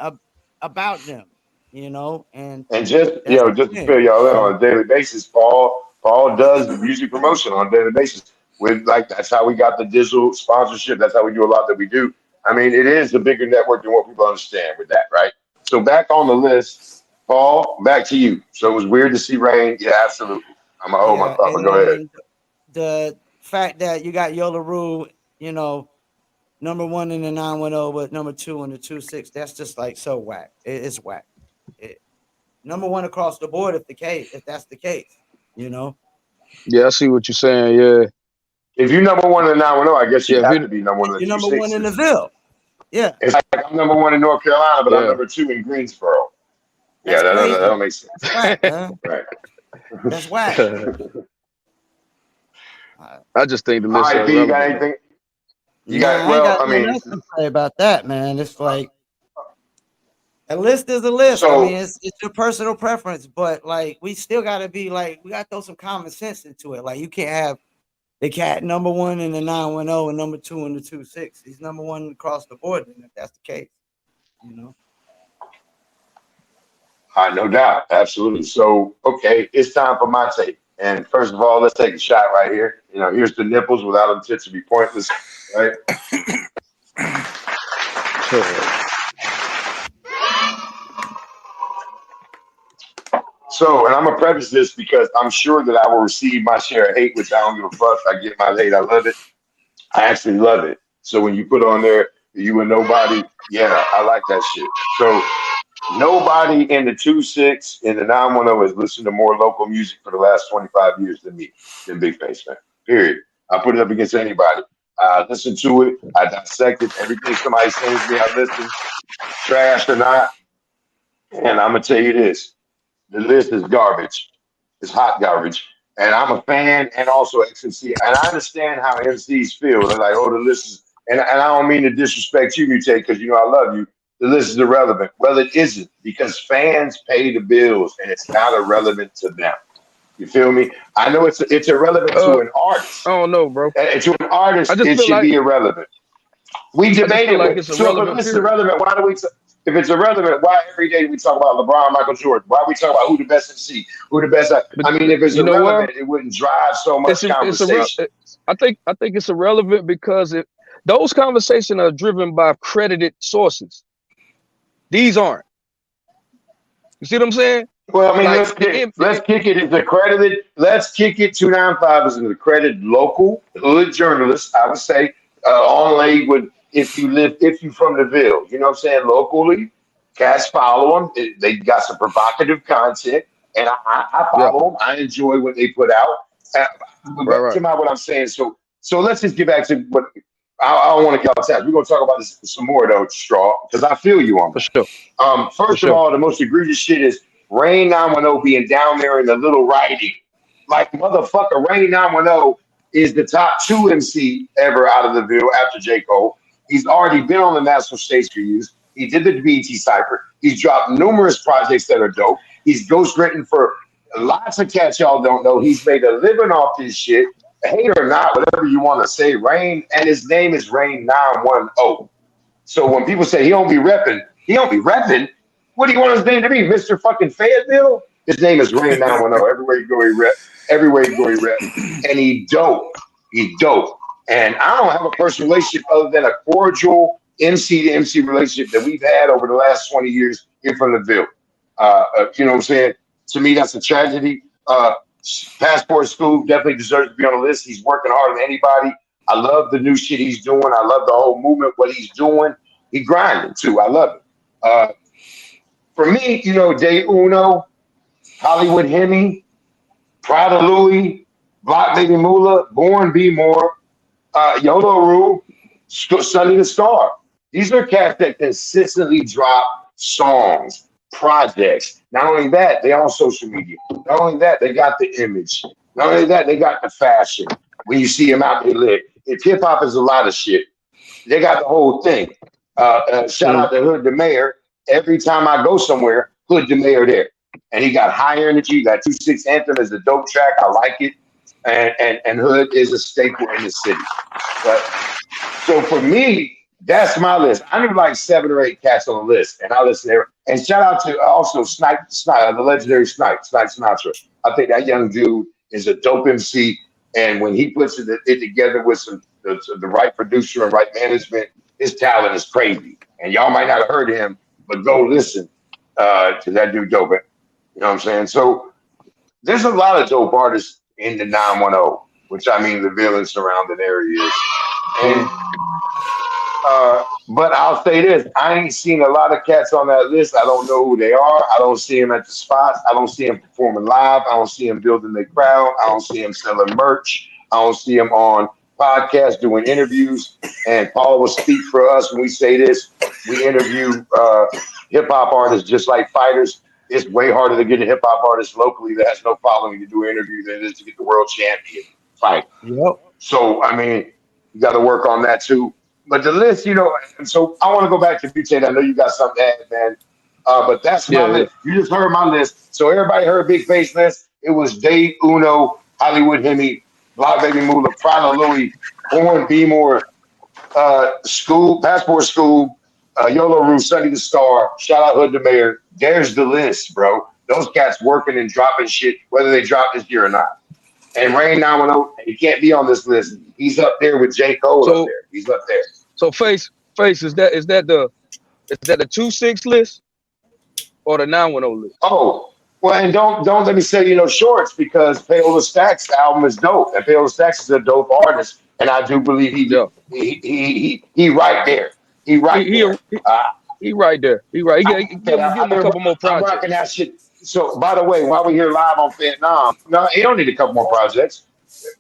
A: about them, you know, and
B: And just
A: that's the
B: just to
A: thing.
B: fill y'all in on a daily basis, Paul does music promotion on a daily basis. With like that's how we got the digital sponsorship. That's how we do a lot that we do. I mean, it is a bigger network than what people understand with that, right? So back on the list, Paul, back to you. So it was weird to see Rain. Yeah, absolutely. I'm gonna hold my
A: Yeah,
B: thought, but go ahead.
A: and the fact that you got Yola Rue, you know, number one in the 910, but number two in the 26, that's just like so whack. It's whack. It, number one across the board, if that's the case, you know.
C: Yeah, I see what you're saying. Yeah,
B: If you number one in the 910, I guess
C: yeah,
B: you have to be number one in the
A: You're
B: two
A: number one in the
B: sixes.
A: Ville. Yeah,
B: It's like I'm number one in North Carolina, but I'm
C: yeah.
B: number two in Greensboro. Yeah,
A: that's
B: that
A: crazy.
B: don't make sense.
A: That's whack, man.
B: Right.
A: That's whack. Uh,
C: I just think the
B: All
C: list is
B: right, P, you got
C: irrelevant, though.
B: anything? You
A: nah,
B: got
A: I ain't
B: well,
A: got
B: I
A: nothing
B: mean,
A: else to say about that, man. It's like a list is a list. I mean,
B: so
A: it's your personal preference, but like we still got to be like we got to throw some common sense into it. Like you can't have the cat number one in the 910 and number two in the 26. He's number one across the board. Then if that's the case, you know.
B: no doubt, absolutely. So, okay, it's time for my take. And first of all, let's take a shot right here. You know, here's the nipples without intent to be pointless, right? So, and I'm gonna preface this because I'm sure that I will receive my share of hate, which I don't give a fuck. I get my hate, I love it. I actually love it. So when you put on there, you a nobody, yeah, I like that shit. So nobody in the 2-6 in the 910 has listened to more local music for the last 25 years than me, than Big Face Man. Period. I put it up against anybody. I listen to it. I dissect it. Everything somebody sends me, I listen, trash or not. And I'm gonna tell you this: the list is garbage. It's hot garbage. and I'm a fan and also ex-MC, and I understand how MCs feel. They're like, oh, the list is, and I don't mean to disrespect you, Mutate, because you know I love you. The list is irrelevant. Well, it isn't because fans pay the bills, and it's not irrelevant to them. You feel me? I know it's irrelevant to an
C: I
B: artist.
C: don't know, bro.
B: To an artist,
C: I just
B: it
C: feel
B: should
C: like
B: be irrelevant. We
C: I just
B: debate
C: feel
B: it
C: like
B: with.
C: it's
B: So if a
C: irrelevant.
B: list is
C: Period.
B: irrelevant, why do we? If it's irrelevant, why every day we talk about LeBron, Michael Jordan? Why we talk about who the best MC, who the best?
C: But
B: I mean, if it's
C: you know what?
B: irrelevant, it wouldn't drive so much
C: It's a
B: conversation.
C: I think it's irrelevant because those conversations are driven by credited sources. These aren't. You see what I'm saying?
B: Well, I mean,
C: Like
B: let's kick it as accredited. Let's kick it 295 as an accredited local hood journalist. I would say on lay with if you from the Ville, you know what I'm saying? Locally, cats follow them. They got some provocative content, and I
C: yeah,
B: follow them. I enjoy what they put out. Uh, but
C: right,
B: back
C: right,
B: to what I'm saying. So let's just get back to what I don't want to get off task. We're gonna talk about this some more though, Straw, because I feel you on
C: for
B: that.
C: sure, for
B: First of
C: sure.
B: all, the most egregious shit is Rain 910 being down there in the little writing. Like, motherfucker, Rain 910 is the top 2 MC ever out of the Ville after J. Cole. He's already been on the national stage for years. He did the BET Cypher. He's dropped numerous projects that are dope. He's ghostwritten for lots of cats y'all don't know. He's made a living off this shit. Hate or not, whatever you want to say, Rain, and his name is Rain 910. So when people say he don't be repping. What do you want his name to be? Mr. fucking Fayetteville? His name is Rain 910. Everywhere you go, he rep. Everywhere you go, he rep. And he dope. He dope. And I don't have a personal relationship other than a cordial MC to MC relationship that we've had over the last 20 years here from the Ville. You know what I'm saying? To me, that's a tragedy. Passport School definitely deserves to be on the list. He's working harder than anybody. I love the new shit he's doing. I love the whole movement, what he's doing. He grinding too. I love it. For me, you know, Day Uno, Hollywood Hemi, Prada Louie, Block Baby Moolah, Born Be More, Yolo Rue, Sunny the Star. These are cats that consistently drop songs, projects. Not only that, they on social media. Not only that, they got the image. Not only that, they got the fashion. When you see them out there lit. If hip hop is a lot of shit, they got the whole thing. Shout out to Hood the Mayor. Every time I go somewhere, Hood the Mayor there. And he got high energy. He got 2-6 Anthem as a dope track. I like it. And Hood is a staple in the city. But so for me, that's my list. I knew like 7 or 8 cats on the list, and I listen there. And shout out to also Snipe, the legendary Snipe Sinatra. I think that young dude is a dope MC, and when he puts it together with the right producer and right management, his talent is crazy. And y'all might not have heard of him, but go listen to that dude dope. You know what I'm saying? So there's a lot of dope artists in the 910, which I mean the Ville and surrounding areas. And but I'll say this: I ain't seen a lot of cats on that list. I don't know who they are. I don't see them at the spots. I don't see them performing live. I don't see them building their crowd. I don't see them selling merch. I don't see them on podcasts doing interviews. And Paul will speak for us when we say this. We interview hip hop artists just like fighters. It's way harder to get a hip hop artist locally that has no following to do an interview than it is to get the world champion fight.
A: Yep.
B: So I mean, you got to work on that too. But the list, you know, and so I want to go back to Butane. I know you got something to add, man. But that's my list. You just heard my list. So everybody heard Big Face list. It was Dave Uno, Hollywood Hemi, Block Baby Moolah, Prada Louie, Born Be More, School, Passport School, Yolo Roo, Sunny the Star, shout out Hood the Mayor. There's the list, bro. Those cats working and dropping shit, whether they drop this year or not. And Rain 910, he can't be on this list. He's up there with J. Cole up there. He's up there.
C: So face is that the 2-6 list or the 910 list?
B: Oh, well, and don't let me say shorts because Payola Stacks' album is dope, and Payola Stacks is a dope artist, and I do believe he right there. He right there.
C: He right there. He right. Give him a couple more projects.
B: I'm rocking that shit. So, by the way, while we're here live on Fayettenam, no, he don't need a couple more projects.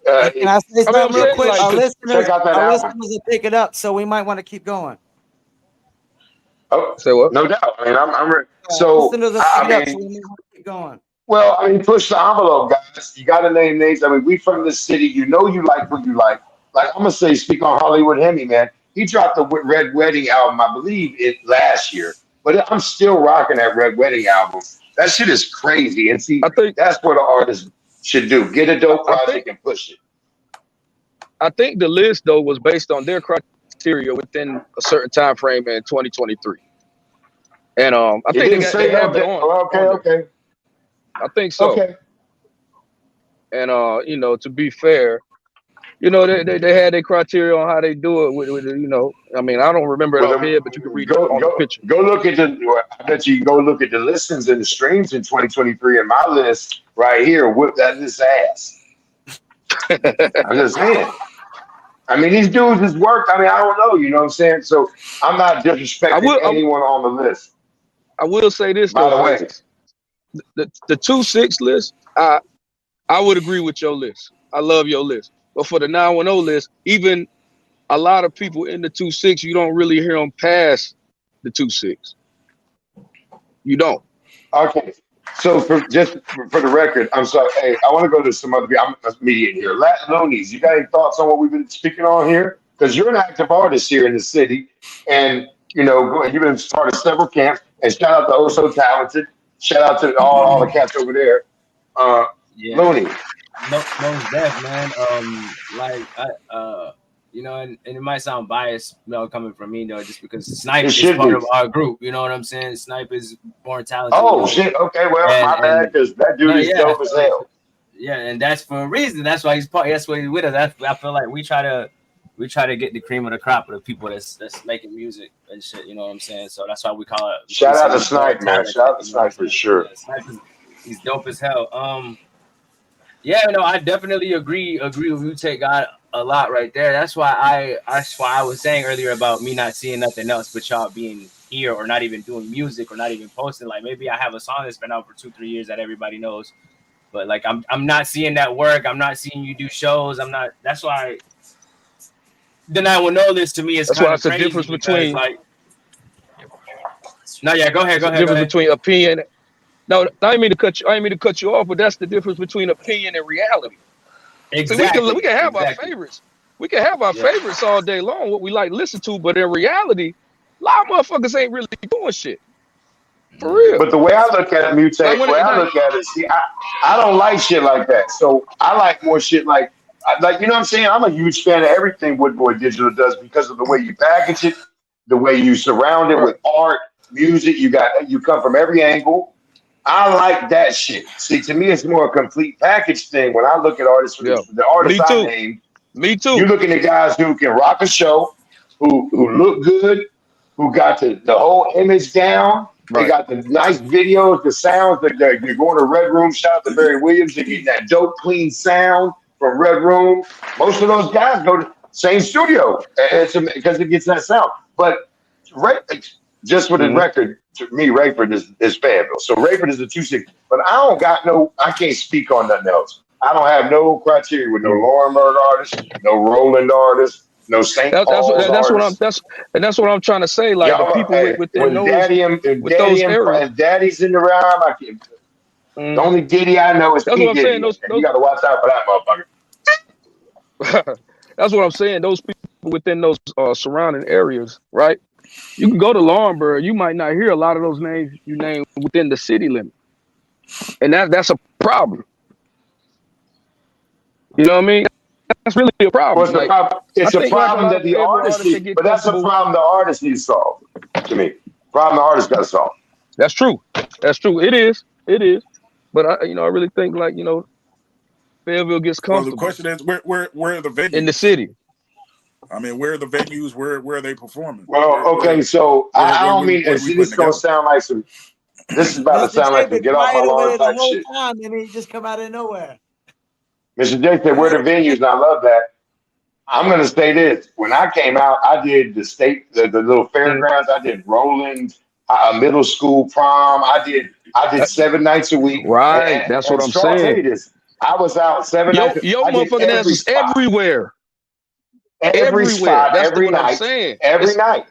A: Can I say something real quick?
C: like,
A: Our listeners
B: album.
A: will pick it up, so we might want to keep going.
B: Oh,
C: say what?
B: No doubt. I mean, I'm so.
A: Listeners will pick it up, so we might want to keep going.
B: Well, I mean, push the envelope, guys. You got to name names. I mean, we from the city. You know, you like what you like. Like I'm gonna say, speak on Hollywood Hemi, man. He dropped the Red Wedding album, I believe, it last year. But I'm still rocking that Red Wedding album. That shit is crazy. And see,
C: I think
B: that's what an artist should do: get a dope
C: I think
B: project and push it.
C: I think the list though was based on their criteria within a certain time frame in 2023, and I
B: It
C: think
B: didn't say
C: they
B: no.
C: have it
B: Oh, okay,
C: on there.
B: okay,
C: I think so.
B: okay.
C: And you know, to be fair, you know, they had their criteria on how they do it with you know. I mean, I don't remember it
B: Well,
C: off
B: then
C: head, but you can read it
B: go
C: on the
B: go
C: picture.
B: go look at the. I bet you can go look at the listens and the streams in 2023. And my list right here, whip that this ass. I'm just saying. I mean, these dudes has worked. I mean, I don't know. You know what I'm saying? So I'm not
C: I
B: disrespecting
C: will
B: anyone on the list.
C: I will say this
B: By
C: though,
B: the way,
C: Face. The 2-6 list, I would agree with your list. I love your list. But for the 910 list, even a lot of people in the 2-6, you don't really hear them past the 2-6. You don't.
B: okay. So for the record, I'm sorry. Hey, I want to go to some other. I'm mediating here. Latin Loonies, you got any thoughts on what we've been speaking on here? Because you're an active artist here in the city, and you've been part of several camps. And shout out to Oh So Talented. Shout out to all the cats over there.
D: Yeah,
B: Looney.
D: most def, man. Like you know, and it might sound biased, coming from me though, just because
B: It
D: Snipe is
B: should
D: part
B: be.
D: of our group. You know what I'm saying? Snipe is born talented,
B: Oh shit. Okay. Well, my bad.
D: and
B: Because that
D: no,
B: dude is
D: yeah,
B: dope as hell.
D: yeah, and that's for a reason. That's why he's part. That's why he's with us. I feel like we try to get the cream of the crop of the people that's making music and shit. You know what I'm saying? So that's why we
B: Shout
D: say
B: out to
D: he's born
B: Snipe, man.
D: talented.
B: Shout out to
D: You know what I'm
B: Snipe for
D: saying? So
B: sure.
D: yeah, Snipe is he's dope as hell. Yeah, no, I definitely agree with you. Take God a lot right there. That's why I was saying earlier about me not seeing nothing else but y'all being here or not even doing music or not even posting. Like maybe I have a song that's been out for 2-3 years that everybody knows, but like I'm not seeing that work. I'm not seeing you do shows. I'm not. That's why the 910 list to me is
C: That's why
D: kind of
C: it's the
D: crazy
C: difference
D: because
C: between
D: like no, yeah, go ahead,
C: it's
D: go
C: the
D: ahead, go
C: difference
D: ahead.
C: between opinion. No, I didn't mean to cut you. I didn't mean to cut you off, but that's the difference between opinion and reality. So we
D: Exactly,
C: can have our
D: exactly.
C: favorites. We can have our
D: Yeah.
C: favorites all day long, what we like to listen to, but in reality, a lot of motherfuckers ain't really doing shit. For real.
B: But the way I look at it,
C: Like
B: mutate.
C: when
B: The way
C: it
B: I
C: like
B: look at it, see, I don't like shit like that. So I like more shit like you know what I'm saying. I'm a huge fan of everything Woodboy Digital does because of the way you package it, the way you surround it
C: right.
B: with art, music. You come from every angle. I like that shit. See, to me, it's more a complete package thing. When I look at artists, for
C: Yeah.
B: the artists
C: Me
B: I
C: too.
B: name,
C: Me
B: you're
C: too.
B: looking at guys who can rock a show, who look good, who got the whole image down. They
C: Right.
B: got the nice videos, the sounds. You're going to Red Room. Shout out to Barry Williams. They get that dope, clean sound from Red Room. Most of those guys go to same studio because it gets that sound. But Ray, just for the
C: Mm-hmm.
B: record, to me, Rayford is Fayetteville. So Rayford is the 2-6. But I don't got no. I can't speak on nothing else. I don't have no criteria with no
C: Mm-hmm.
B: Laurenburg artist, no Roland artist, no St. Paul's artist.
C: That's what I'm trying to say. Like the
B: Y'all,
C: people
B: hey,
C: within
B: when
C: those
B: and
C: with those
B: Daddy
C: areas.
B: and Daddy's in the rhyme, the
C: Mm,
B: only Diddy I know is
C: that's
B: P
C: what I'm saying.
B: Diddy, and you got to watch out for that motherfucker.
C: That's what I'm saying. Those people within those surrounding areas, right? You can go to Laurinburg, you might not hear a lot of those names you name within the city limit, and that's a problem. You know what I mean? That's really a
B: Well,
C: problem.
B: it's a
C: Like
B: problem.
C: I
B: It's a
C: think like a
B: problem
C: lot
B: that
C: of
B: the
C: Fayetteville
B: artist
C: artists they
B: needs,
C: get
B: but that's a
C: comfortable.
B: problem the artist needs to solve. To me, problem the artist got to solve.
C: That's true. That's true. It is. It is. But I really think like Fayetteville gets
E: Well, the
C: comfortable
E: question is, where are the
C: in the
E: venues?
C: city.
E: I mean, where are the venues? Where are they performing?
B: Well, okay, so I don't mean,
E: What
B: and
E: are we
B: see, this
E: putting
B: is gonna
E: together?
B: sound like some. This is about to
A: Mr.
B: sound
A: J
B: like some
A: been
B: get off my
A: quiet over
B: lawn
A: there the
B: type
A: whole
B: shit.
A: time, and he just come out of nowhere.
B: Mr. J said, "Where the venues?" And I love that. I'm gonna say this: when I came out, I did the little
C: Mm.
B: fairgrounds. I did Roland, middle school prom. I did
C: That-
B: 7 nights a week. And,
C: right.
B: and,
C: That's what
B: and
C: I'm
B: Straw, I'll tell
C: saying.
B: you this: I was out 7 nights.
C: Yo
B: I did
C: motherfucking ass
B: every
C: was
B: spot,
C: everywhere.
B: every
C: Everywhere.
B: spot,
C: That's
B: every
C: what I'm
B: night,
C: saying.
B: every night.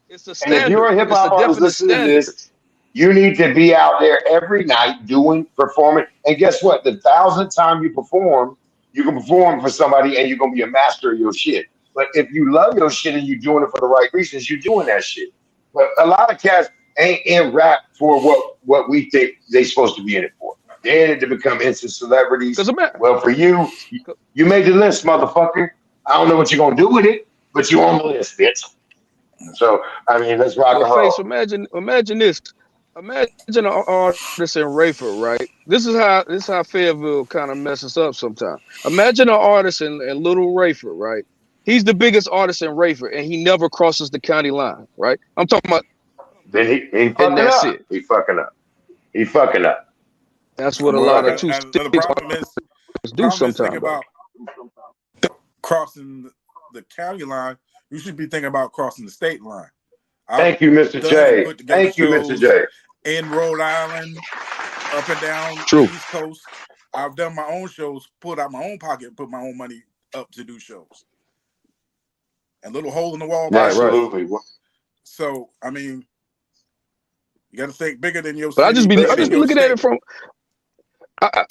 C: It's a
B: And if you're
C: standard.
B: a hip
C: It's a
B: hop artist,
C: definite
B: listen to
C: standard.
B: this. You need to be out there every night doing performing. And guess what? The thousandth time you perform, you can perform for somebody and you're gonna be a master of your shit. But if you love your shit and you're doing it for the right reasons, you're doing that shit. But a lot of cats ain't in rap for what we think they supposed to be in it for. They're in it to become instant celebrities.
C: Because
B: Well, for you, you made the list, motherfucker. I don't know what you're gonna do with it, but you on the list, bitch. So I mean, let's rock
C: well,
B: and
C: Face,
B: roll.
C: imagine this. Imagine an artist in Rayford, right? This is how Fayetteville kind of messes up sometimes. Imagine an artist in Little Rayford, right? He's the biggest artist in Rayford, and he never crosses the county line, right? I'm talking about,
B: Then he
C: and
B: fucking
C: that's
B: up.
C: it.
B: He fucking up. He fucking up.
C: That's what a
B: He
C: lot of
B: fucking up.
C: two
E: And the
C: six artists do
E: problem is thinking
C: sometimes, though.
E: about crossing the county line. You should be thinking about crossing the state line. I've
B: Thank you, Mr.
E: done and
B: J.
E: put together
B: Thank you, Mr.
E: shows
B: J.
E: in Rhode Island, up and down the
C: True.
E: East Coast. I've done my own shows, pulled out my own pocket, and put my own money up to do shows. And little hole in the wall
C: Right, right.
B: Absolutely.
E: So I mean, you got to think bigger than your
C: But I
E: city,
C: just be
E: bigger than your
C: looking at
E: state.
C: it from.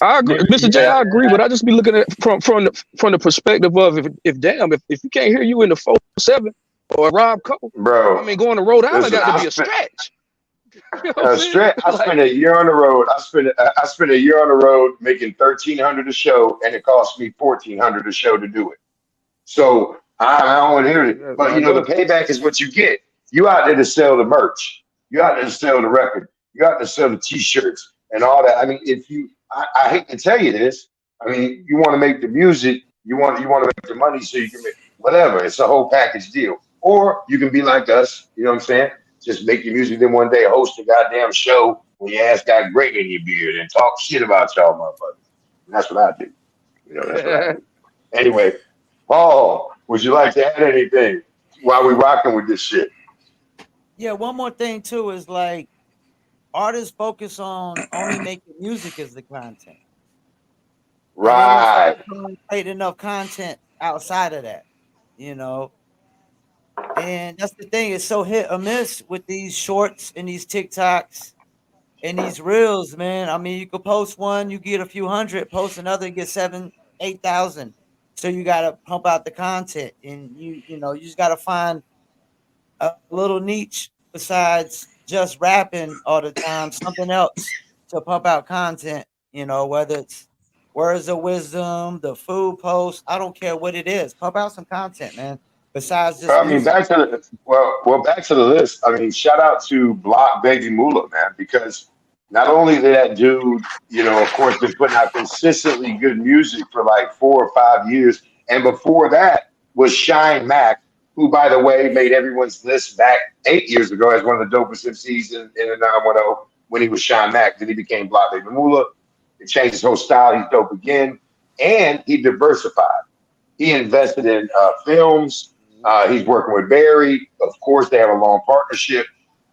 C: I agree, Mr. J.
B: Yeah.
C: I agree, but I just be looking at it from the perspective of if you can't hear you in the 4-7 or Rob Cole,
B: Bro,
C: I mean, going to Rhode Island
B: listen,
C: got to be a stretch. You know what I'm saying?
B: straight. I
C: Like,
B: spent a year on the road. I spent a year on the road making 1,300 a show, and it cost me 1,400 a show to do it. So I don't want to hear it.
C: yeah,
B: But
C: I
B: you know, the
C: know.
B: payback is what you get. You out there to sell the merch. You out there to sell the record. You out there to sell the T-shirts and all that. I mean, I hate to tell you this. I mean, you want to make the music. You want to make the money so you can make whatever. It's a whole package deal. Or you can be like us. You know what I'm saying? Just make your music. Then one day host a goddamn show when your ass got great in your beard and talk shit about y'all motherfuckers. And that's what I do. You know, that's what I do. Anyway, Paul, would you like to add anything while we rocking with this shit?
A: Yeah, one more thing too is like artists focus on only making music as the content. And they don't
B: Right.
A: create enough content outside of that, you know. And that's the thing, it's so hit or miss with these shorts and these TikToks and these reels, man. I mean, you could post one, you get a few hundred, post another, get 7, 8,000. So you gotta pump out the content, and you just gotta find a little niche besides just rapping all the time, something else to pump out content, whether it's words of wisdom, the food post, I don't care what it is. Pump out some content, man, besides just
B: I mean,
A: music.
B: back to the list. I mean, shout out to Block Baby Moolah, man, because not only did that dude, of course, been putting out consistently good music for like 4 or 5 years, and before that was Shine Mac, who, by the way, made everyone's list back 8 years ago as one of the dopest MCs in the 910 when he was Shine Mac. Then he became Block Baby Moolah. He changed his whole style. He's dope again, and he diversified. He invested in films. He's working with Barry. Of course, they have a long partnership.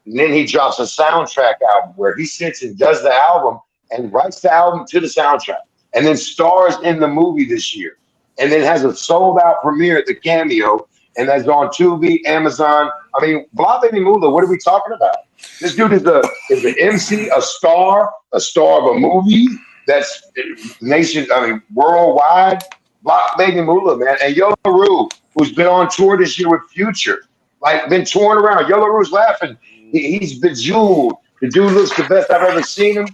B: And then he drops a soundtrack album where he sits and does the album and writes the album to the soundtrack and then stars in the movie this year. And then has a sold out premiere at the Cameo. And that's on Tubi, Amazon. I mean, Blah Baby Moolah, what are we talking about? This dude is an MC, a star of a movie that's worldwide. Block Baby Moolah, man, and Yo La Rue, who's been on tour this year with Future, like been touring around. Yo La Rue's laughing. He's bejeweled. The dude looks the best I've ever seen him.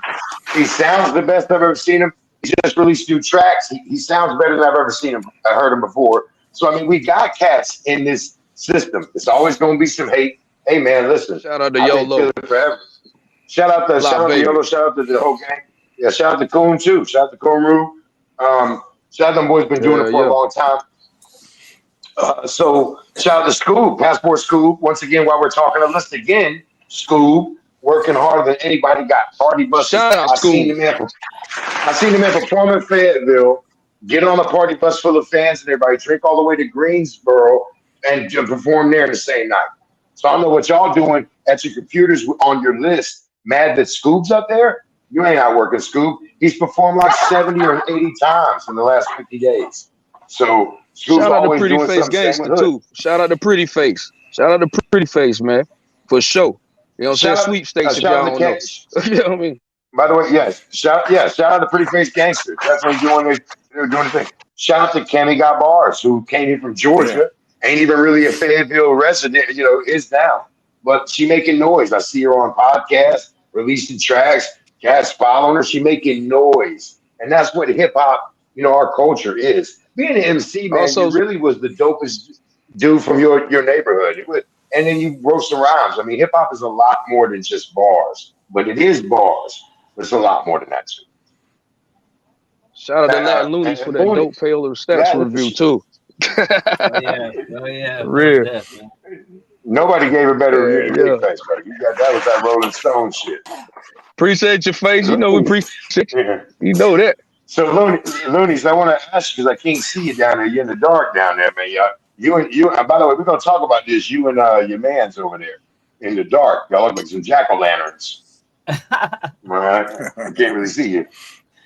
B: He sounds the best I've ever seen him. He just released new tracks. He sounds better than I've ever seen him. I heard him before. So I mean, we got cats in this system. It's always going to be some hate. Hey man, listen.
C: Shout out to
B: I've been
C: YOLO.
B: killing forever. Shout out to YOLO. Shout out to the whole gang. Yeah, shout out to Coon too. Shout out to Coon Rue. Shout out them boys been doing it for a long time. So shout out to Scoob, Passport Scoob. Once again, while we're talking a list again, Scoob working harder than anybody. Got party buses.
C: Shout out
B: I seen
C: Scoob.
B: the man perform in Fayetteville, get on a party bus full of fans and everybody, drink all the way to Greensboro and perform there the same night. So I don't know what y'all doing at your computers on your list. Mad that Scoob's up there? You ain't out working, Scoob. He's performed like 70 or 80 times in the last 50 days. So Scoob's
C: Shout out to
B: always
C: Pretty
B: doing
C: Face
B: something. Same
C: Gangster
B: with Hood.
C: too. Shout out to Pretty Face. Shout out to Pretty Face, man, for sure. You know what I'm saying?
B: Shout out,
C: Sweepstakes if
B: shout out
C: y'all
B: to
C: don't know. You know what I mean?
B: By the way, yes. Shout out to Pretty Face Gangster. Definitely they're doing the thing. Shout out to Cammy Got Bars, who came here from
E: Yeah.
B: Georgia. Ain't even really a Fayetteville resident, is now. But she making noise. I see her on podcasts, releasing tracks, cats following her. She making noise. And that's what hip hop, our culture is. Being an MC, man, you
C: Also,
B: really was the dopest dude from your neighborhood. And then you wrote some rhymes. I mean, hip hop is a lot more than just bars, but it is bars. It's a lot more than that too.
C: shout out to Latin Loonies for
B: And
C: that
B: Looney,
C: dope failure stats
B: that
C: review too.
D: Oh yeah, most
C: Real.
D: deaf, man.
B: nobody gave a better review
C: Yeah,
B: than
C: yeah.
B: Big Face, buddy. You got that was that Rolling Stone shit.
C: Appreciate your face. You know we
B: Looney,
C: appreciate you.
B: yeah.
C: You know that.
B: So Loonies, I want to ask you because I can't see you down there. You're in the dark down there, man. You and by the way, we're gonna talk about this. You and your man's over there in the dark. Y'all look like some jack o' lanterns. All right, I can't really see you.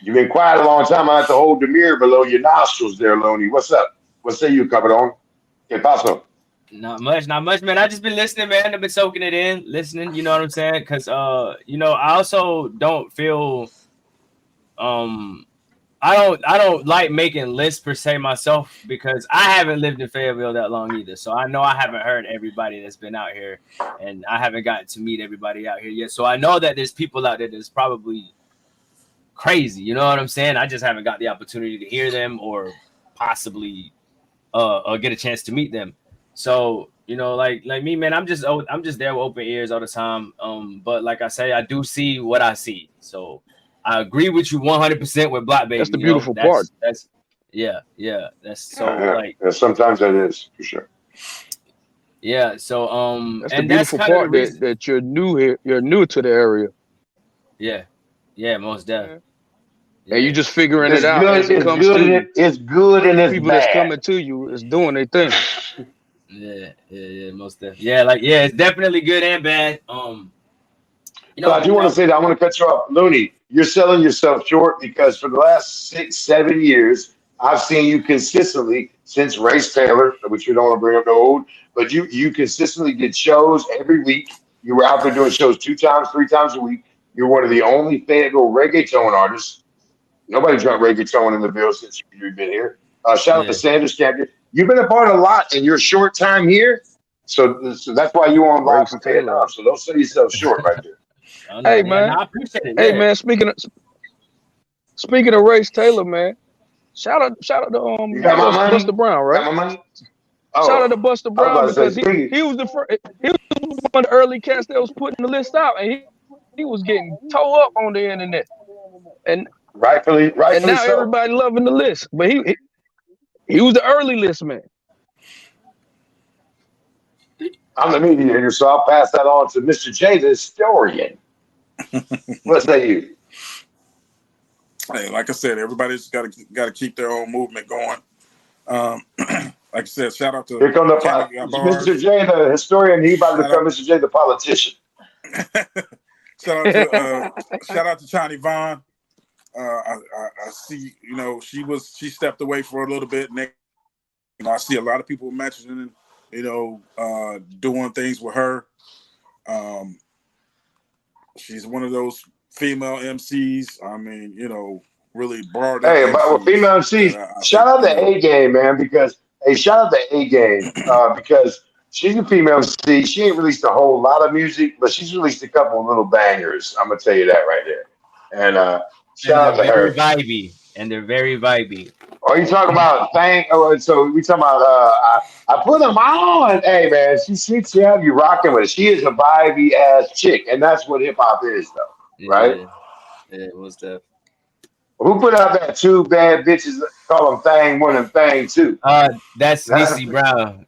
B: You've been quiet a long time. I have to hold the mirror below your nostrils there, Looney. What's up? What say you, covered on? Que paso?
D: Not much, man. I just been listening, man. I've been soaking it in, listening. You know what I'm saying? Because, I also don't feel, um, I don't like making lists per se myself because I haven't lived in Fayetteville that long either. So I know I haven't heard everybody that's been out here, and I haven't gotten to meet everybody out here yet. So I know that there's people out there that's probably crazy. You know what I'm saying? I just haven't got the opportunity to hear them or possibly get a chance to meet them. So like me, man, I'm just there with open ears all the time. But like I say, I do see what I see. So I agree with you 100% with Black
C: That's
D: Baby.
C: the beautiful part.
D: That's yeah. That's so like
B: Yeah, sometimes that is for sure.
D: yeah. So
C: That's the
D: and that's
C: beautiful
D: kind of the
C: part
D: reason.
C: that you're new here. You're new to the area.
D: Yeah, most definitely.
C: And you
D: Yeah,
C: just figuring it
B: It's
C: out as
B: good.
C: it
B: It's
C: comes
B: good.
C: to
B: And
C: you.
B: it's good and
C: The
B: it's
C: people that's
B: bad.
C: coming to you is doing their thing.
D: yeah, most definitely. Yeah, it's definitely good and bad.
B: But I do want to say that I want to cut you off, Looney. You're selling yourself short because for the last 6, 7 years, I've seen you consistently since Race Taylor, which you don't want to bring up the old, but you consistently did shows every week. You were out there doing shows 2 times, 3 times a week. You're one of the only Fayetteville reggaeton artists. Nobody dropped reggaeton in the bill since you've been here. Shout out to
D: Yeah.
B: Sanders Champion. You've been a part of a lot in your short time here. So that's why you on live
C: Race
B: from
C: Taylor.
B: Vietnam. So don't sell yourself short right there.
D: Oh no,
C: Hey
D: yeah, no,
C: man.
D: I appreciate it.
C: Hey
D: Yeah.
C: man. Speaking of Race Taylor, man. Shout out to
B: You got my money?
C: Buster Brown,
B: Got
C: right?
B: my money?
C: Shout out to
B: Oh,
C: Buster
B: I was
C: Brown
B: about to say,
C: because
B: speaking,
C: he was the first, he was one of the early cats that was putting the list out, and he was getting towed up on the internet, and
B: rightfully
C: now
B: so.
C: everybody loving the list, but he was the early list man.
B: I'm the mediator, so I'll pass that on to Mr. J, the historian. What say you?
E: Hey, like I said, everybody's got to keep their own movement going. Like I said, shout out to
B: Here come
E: Cammy Got
B: Mr.
E: Bars.
B: J, the historian. He about to
E: Shout out,
B: become Mr. J, the politician.
E: shout out to Chani Vaughn. I see, she stepped away for a little bit. And I see a lot of people mentioning, doing things with her. She's one of those female MCs. I mean, really brought up
B: Hey, but with
E: MCs
B: female
E: that
B: MCs,
E: I
B: shout
E: think,
B: out to A Game, man, because hey, shout out to A Game because she's a female MC. She ain't released a whole lot of music, but she's released a couple of little bangers. I'm gonna tell you that right there. And
D: And
B: shout
D: they're
B: out to
D: very
B: her.
D: vibey. And they're very vibey.
B: Oh, you talking about thing? Oh, so we talking about I put them on. Hey man, she have you rocking with it. She is a vibey ass chick, and that's what hip hop is, though, right?
D: Yeah, yeah, what's that?
B: Who put out that two bad bitches call them thing one and thing two?
D: That's DC Brown.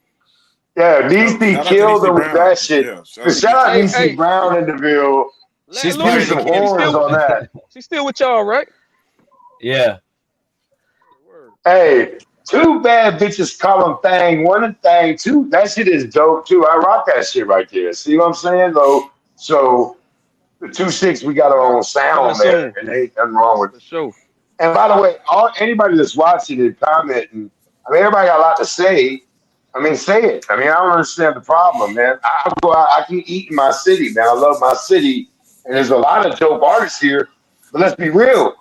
B: Yeah, DC
E: shout out to
B: killed
E: DC
B: her with
E: Brown.
B: that shit.
E: Yeah, shout
B: So
E: out to
B: shout out
E: DC
C: Hey,
E: Brown.
B: DC
C: hey,
B: Brown in the Ville.
D: She's
C: Latin
B: Give me
D: part of
C: Looney,
D: the
B: some
C: she
B: horns
D: community.
C: still
B: on that.
C: she's still with y'all, right?
D: Yeah.
C: Word.
B: Hey, two bad bitches call them thing one and thing two. That shit is dope too. I rock that shit right there. See what I'm saying though? So the 2-6, we got our own
C: Coming
B: sound there,
C: soon
B: and ain't nothing wrong with it.
C: for sure.
B: And by the way, anybody that's watching and commenting, I mean, everybody got a lot to say. I mean, say it. I mean, I don't understand the problem, man. I go out, I can eat in my city, man. I love my city, and there's a lot of dope artists here. But let's be real.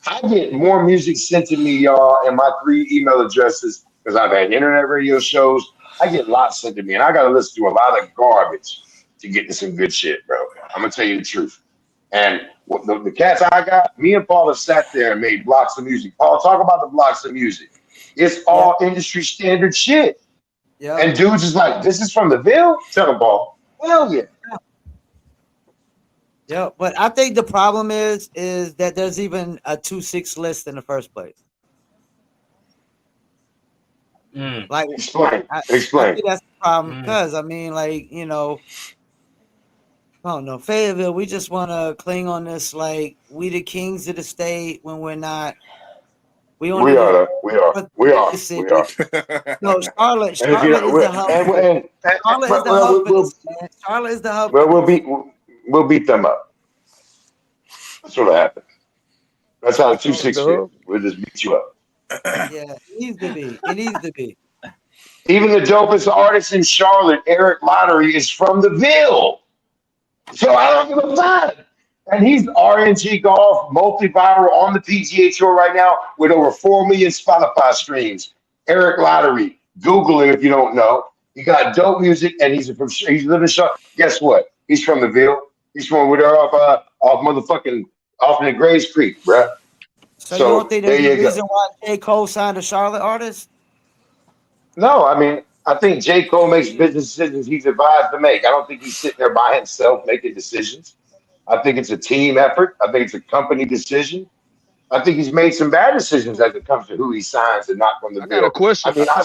B: I get more music sent to me, y'all, and my 3 email addresses because I've had internet radio shows. I get lots sent to me, and I got to listen to a lot of garbage to get to some good shit, bro. I'm gonna tell you the truth. And the cats I got, me and Paul have sat there and made blocks of music. Paul, talk about the blocks of music. It's
A: Yeah,
B: all industry standard shit.
A: yeah,
B: And dudes is like, this is from the Ville? Tell him, Paul. Hell yeah.
A: yeah. But I think the problem is that there's even a 2-6 list in the first place.
D: Mm,
A: Like
B: Explain.
A: I
B: Explain.
A: think that's the problem
D: mm.
A: because I mean, like I don't know, Fayetteville. We just want to cling on this like we the kings of the state when we're not. We only
B: We
A: the
B: are. We are.
A: fourth
B: We are.
A: biggest
B: We
A: city.
B: are.
A: No, Charlotte.
B: And if you
A: Charlotte is the hub. Charlotte is the hub for
B: we'll,
A: this, man. Charlotte is the hub for
B: well, we'll
A: this.
B: beat we'll beat them up. That's what'll happen. That's how the two
C: Charlotte
B: six
C: the
B: fit.
C: hub.
B: We'll just beat you up.
A: Yeah, it needs to be. It needs to be.
B: Even the dopest artist in Charlotte, Eric Lottery, is from the Ville. So I don't give a fuck. And he's RNG Golf, multi-viral on the PGA Tour right now with over 4 million Spotify streams. Eric Lottery. Google him if you don't know. He got dope music and he's living in Charlotte. Guess what? He's from the Ville. He's from where they're off motherfucking off in the Grays Creek, bruh.
A: So you don't
B: So
A: think
B: there
A: there's a
B: you go.
A: reason why J. Cole signed a Charlotte artist?
B: No, I mean, I think J. Cole makes business decisions he's advised to make. I don't think he's sitting there by himself making decisions. I think it's a team effort. I think it's a company decision. I think he's made some bad decisions as it comes to who he signs and not from the
C: I got a
B: bill. I
C: question.
B: mean, I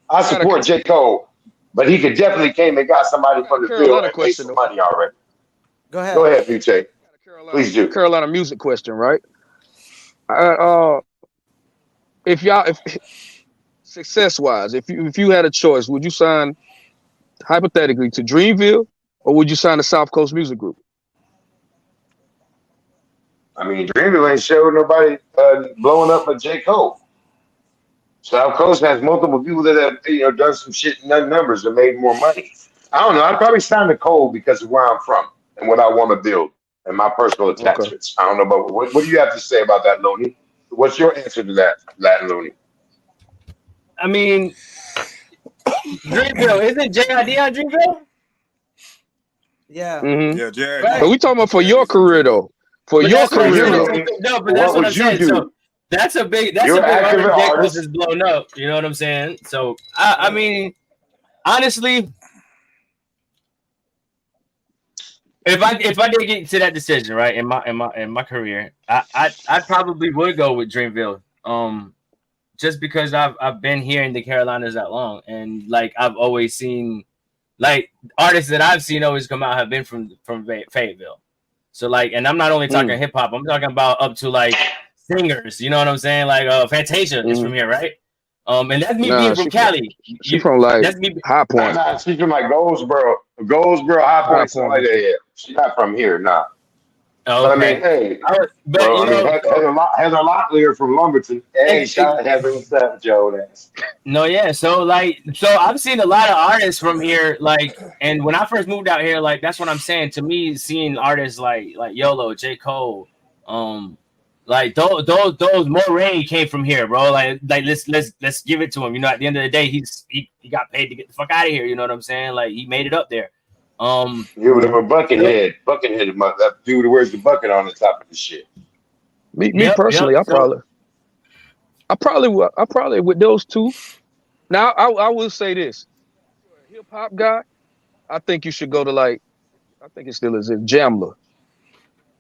C: I got a
B: support J. Cole, but he could definitely came and got somebody from the bill
C: Carolina
B: and made
C: question
B: some
C: though.
B: money already.
A: Go
B: Go
A: ahead.
B: ahead, Butte. Please do.
C: Carolina music question, right? Uh, if success wise, if you had a choice, would you sign hypothetically to Dreamville or would you sign the South Coast Music Group?
B: I mean, Dreamville ain't showed nobody blowing up but J. Cole. South Coast has multiple people that have done some shit in none numbers and made more money. I don't know. I'd probably sign the Cole because of where I'm from and what I want to build and my personal
C: Okay.
B: attachments. I don't know, but what do you have to say about that, Looney? What's your answer to that, Latin Looney?
D: I mean, Dreamville isn't JID on Dreamville,
A: Yeah.
C: Mm-hmm.
E: Yeah,
D: right?
C: But we talking about for
E: Yeah,
C: your
E: he's on
C: career
E: Dreamville.
C: though. For
D: But
C: your
D: that's what I'm
B: For you,
C: career
D: saying.
C: though.
D: So,
B: Looney,
D: no, but that's
B: what
D: what I'm
B: would you
D: saying. So
B: do?
D: that's
B: You're
D: a
B: an
D: big
B: active
D: artist. J. Cole
B: artist.
D: is blown up. You know what I'm saying? So I mean, honestly, if I did get to that decision right in my career, I probably would go with Dreamville. Just because I've been here in the Carolinas that long, and like I've always seen, like artists that I've seen always come out have been from Fayetteville. So like, and I'm not only talking
C: Mm,
D: hip hop, I'm talking about up to like singers. You know what I'm saying? Like Fantasia is
C: mm.
D: from here, right? And that's me
C: Nah,
D: being from Cali.
C: she from like
D: That's me.
C: High Point.
B: Nah, she's from like Goldsboro, High
C: High
B: Point, something like
C: Point.
B: that. Yeah, she's not from here, nah.
D: Oh,
B: But I mean,
D: okay.
B: hey,
D: But
B: bro.
D: you
B: I mean,
D: know,
B: Heather Locklear from Lumberton. Hey, shout out Heather, what's up, Joe? That's
D: no, yeah. So I've seen a lot of artists from here, like, and when I first moved out here, like that's what I'm saying. To me, seeing artists like YOLO, J. Cole, like those more rain came from here, bro. Like let's give it to him. You know, at the end of the day, he got paid to get the fuck out of here. You know what I'm saying? Like he made it up there.
B: you would have a
D: So,
B: buckethead, that dude who wears the bucket on the top of the shit.
C: Me
D: yep.
C: personally,
D: So
C: I probably with those two. Now I will say this. You're a hip hop guy, I think you should go to like I think it still is it Jamla.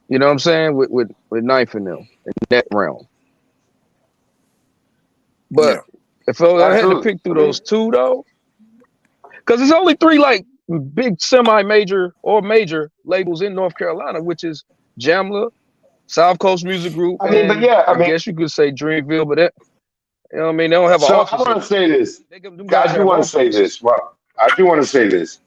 C: You know what I'm saying? With Knife in them in that realm. But
E: Yeah.
C: if I had to
B: Absolutely.
C: pick through
B: I mean,
C: those two though, because there's only three like big semi-major or major labels in North Carolina, which is Jamla, South Coast Music Group,
B: but
C: and
B: yeah, I
C: I
B: mean,
C: guess you could say Dreamville, but that you know what I mean, they don't have an
B: so I
C: office
B: want
C: in.
B: to say this.
C: Them
B: I
C: guys
B: do
C: have
B: want to say
C: offices.
B: this. Well, I do want to say this.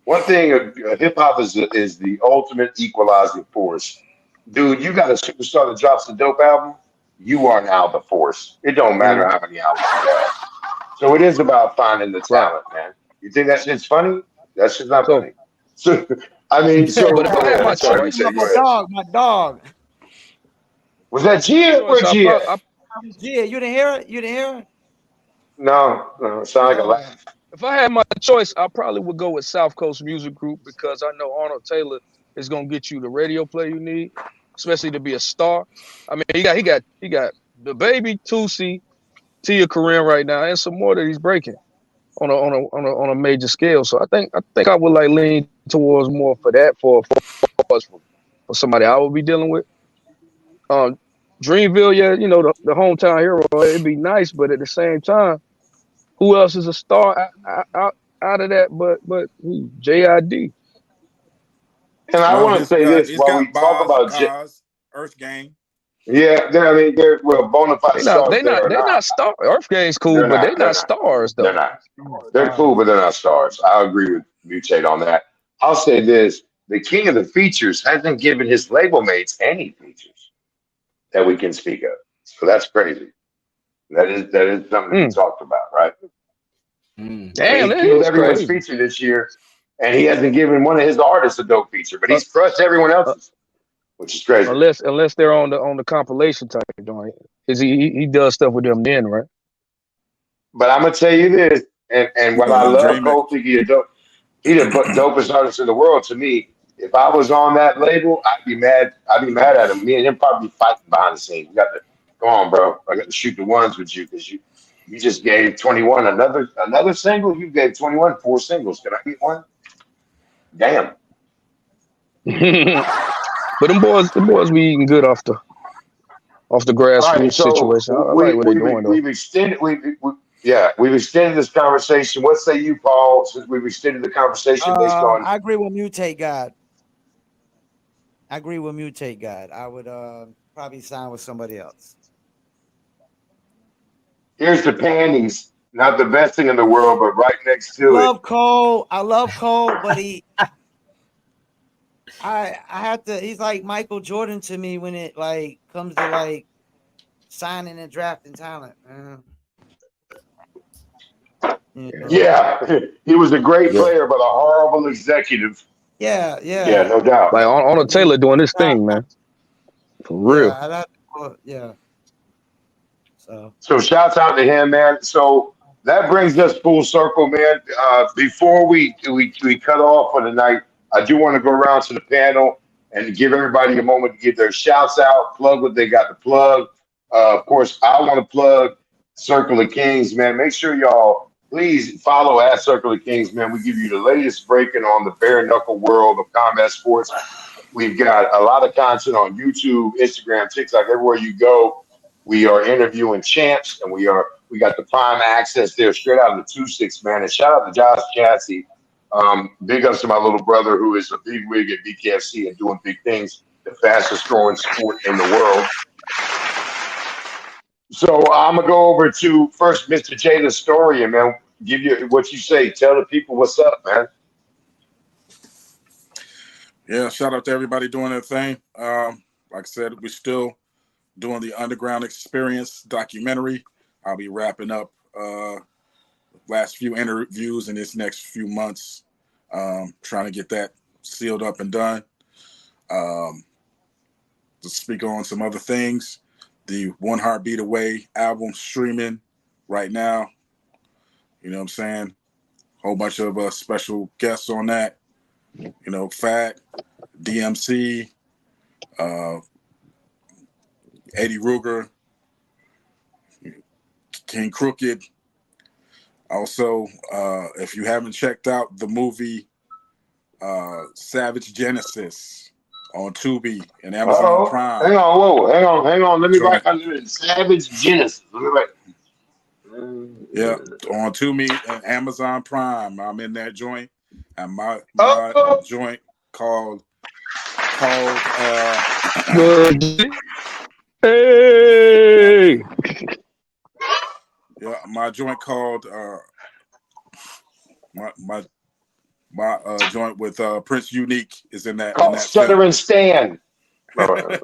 B: One thing, hip hop is the ultimate equalizing force. Dude, you got a superstar that drops a dope album, you are now the force. It don't matter
C: Mhm.
B: how many albums you have. So it is about finding the
C: Right.
B: talent, man. You think that shit's funny? That shit's not
C: So,
B: funny. So I mean,
C: but
B: so
C: if I
B: go
C: had
B: ahead.
C: my
B: I'm sorry,
C: choice,
B: you say
A: My
B: go ahead.
A: dog, my dog.
B: Was that Gia
C: choice,
B: or
C: I
B: Gia?
C: probably,
A: Yeah, you didn't hear it? You didn't hear it?
B: No, no, it sounded like a
A: Oh,
B: laugh.
C: if I had my choice, I probably would go with South Coast Music Group because I know Arnold Taylor is gonna get you the radio play you need, especially to be a star. I mean, he got the baby Tusi, Tia Corinne right now, and some more that he's breaking on a major scale. So I think I would like lean towards more for that for somebody I would be dealing with. Um, Dreamville, yeah, the hometown hero. It'd be nice, but at the same time, who else is a star out of that? But who? JID.
B: And I
E: Well,
B: want to say this
E: he's
B: while we
E: got
B: talk about,
E: Earth Gang.
B: yeah, I mean, they're well, bona fide
C: They not
B: stars.
C: they
B: They
C: not
B: are
C: they
B: not.
C: not star. Earth Gang's cool,
B: They're
C: but they
B: not. They're
C: not
B: not.
C: stars
B: They're
C: though.
B: not. They're cool, but they're not stars. I agree with Mutate on that. I'll say this: the king of the features hasn't given his label mates any features that we can speak of. So that's crazy. That is something to be
C: Mm.
B: talked about, right?
D: Mm.
B: I mean,
C: Damn,
B: he
C: that
B: killed
C: is
B: everyone's
C: crazy.
B: feature this year, and he hasn't given one of his artists a dope feature, but
C: Uh,
B: he's crushed everyone
C: uh,
B: else's, which is crazy.
C: unless they're on the compilation type joint, is he does stuff with them then, right?
B: But I'm gonna tell you this, and
E: You
B: what
E: know,
B: I
E: the
B: love
E: Dream.
B: Cole, think he a dope. He the dopest artist in the world to me. If I was on that label, I'd be mad. I'd be mad at him. Me and him probably be fighting behind the scenes. You got to go on, bro. I got to shoot the ones with you because you just gave 21 another single. You gave 21 four singles. Can I get one? Damn.
C: But them boys be eating good off the
B: All right,
C: grassroots
B: so
C: situation. I like what they're doing though.
B: we've extended yeah, we've extended this conversation. What say you, Paul? Since we've extended the conversation based on
A: I agree with Mutate God. I agree with Mutate God. I would probably sign with somebody else.
B: here's the panties, not the best thing in the world, but right next to it.
A: Love Cole. I love Cole, but I have to. He's like Michael Jordan to me when it like comes to like signing and drafting talent. You know?
B: Yeah, he was a great
C: Yeah,
B: player, but a horrible executive.
A: Yeah,
B: Yeah,
A: yeah,
B: no doubt.
C: like on Taylor doing his
A: Uh,
C: thing, man, for real.
A: yeah. Yeah. So
B: So shouts out to him, man. So that brings us full circle, man. Before we cut off for the night, I do want to go around to the panel and give everybody a moment to give their shouts out, plug what they got to plug. Of course, I want to plug Circle of Kings, man. Make sure y'all please follow at Circle of Kings, man. We give you the latest breaking on the bare knuckle world of combat sports. We've got a lot of content on YouTube, Instagram, TikTok, everywhere you go. We are interviewing champs, and we got the prime access there straight out of the 2-6, man. And shout out to Josh Chassie. Big ups to my little brother who is a big wig at BKFC and doing big things, the fastest growing sport in the world. So I'm gonna go over to first Mr. J the story, and man, give you what you say. Tell the people what's up, man.
E: Yeah, shout out to everybody doing their thing. Like I said, we're still doing the Underground Experience documentary. I'll be wrapping up last few interviews in this next few months, trying to get that sealed up and done. To speak on some other things, the One Heartbeat Away album streaming right now. You know what I'm saying? Whole bunch of special guests on that. You know, Fat, DMC, Eddie Ruger, King Crooked. Also, if you haven't checked out the movie Savage Genesis on Tubi and Amazon
B: Oh, hang
E: Prime,
B: on, whoa, hang on. Let me write
E: joint,
B: my name. Savage Genesis. Let me write.
E: yeah, on Tubi and Amazon Prime, I'm in that joint, and my
B: Oh,
E: joint called
C: Good. Hey,
E: yeah, my joint called my joint with Prince Unique is in that
B: called
E: film.
B: Stutter and Stand. Oh,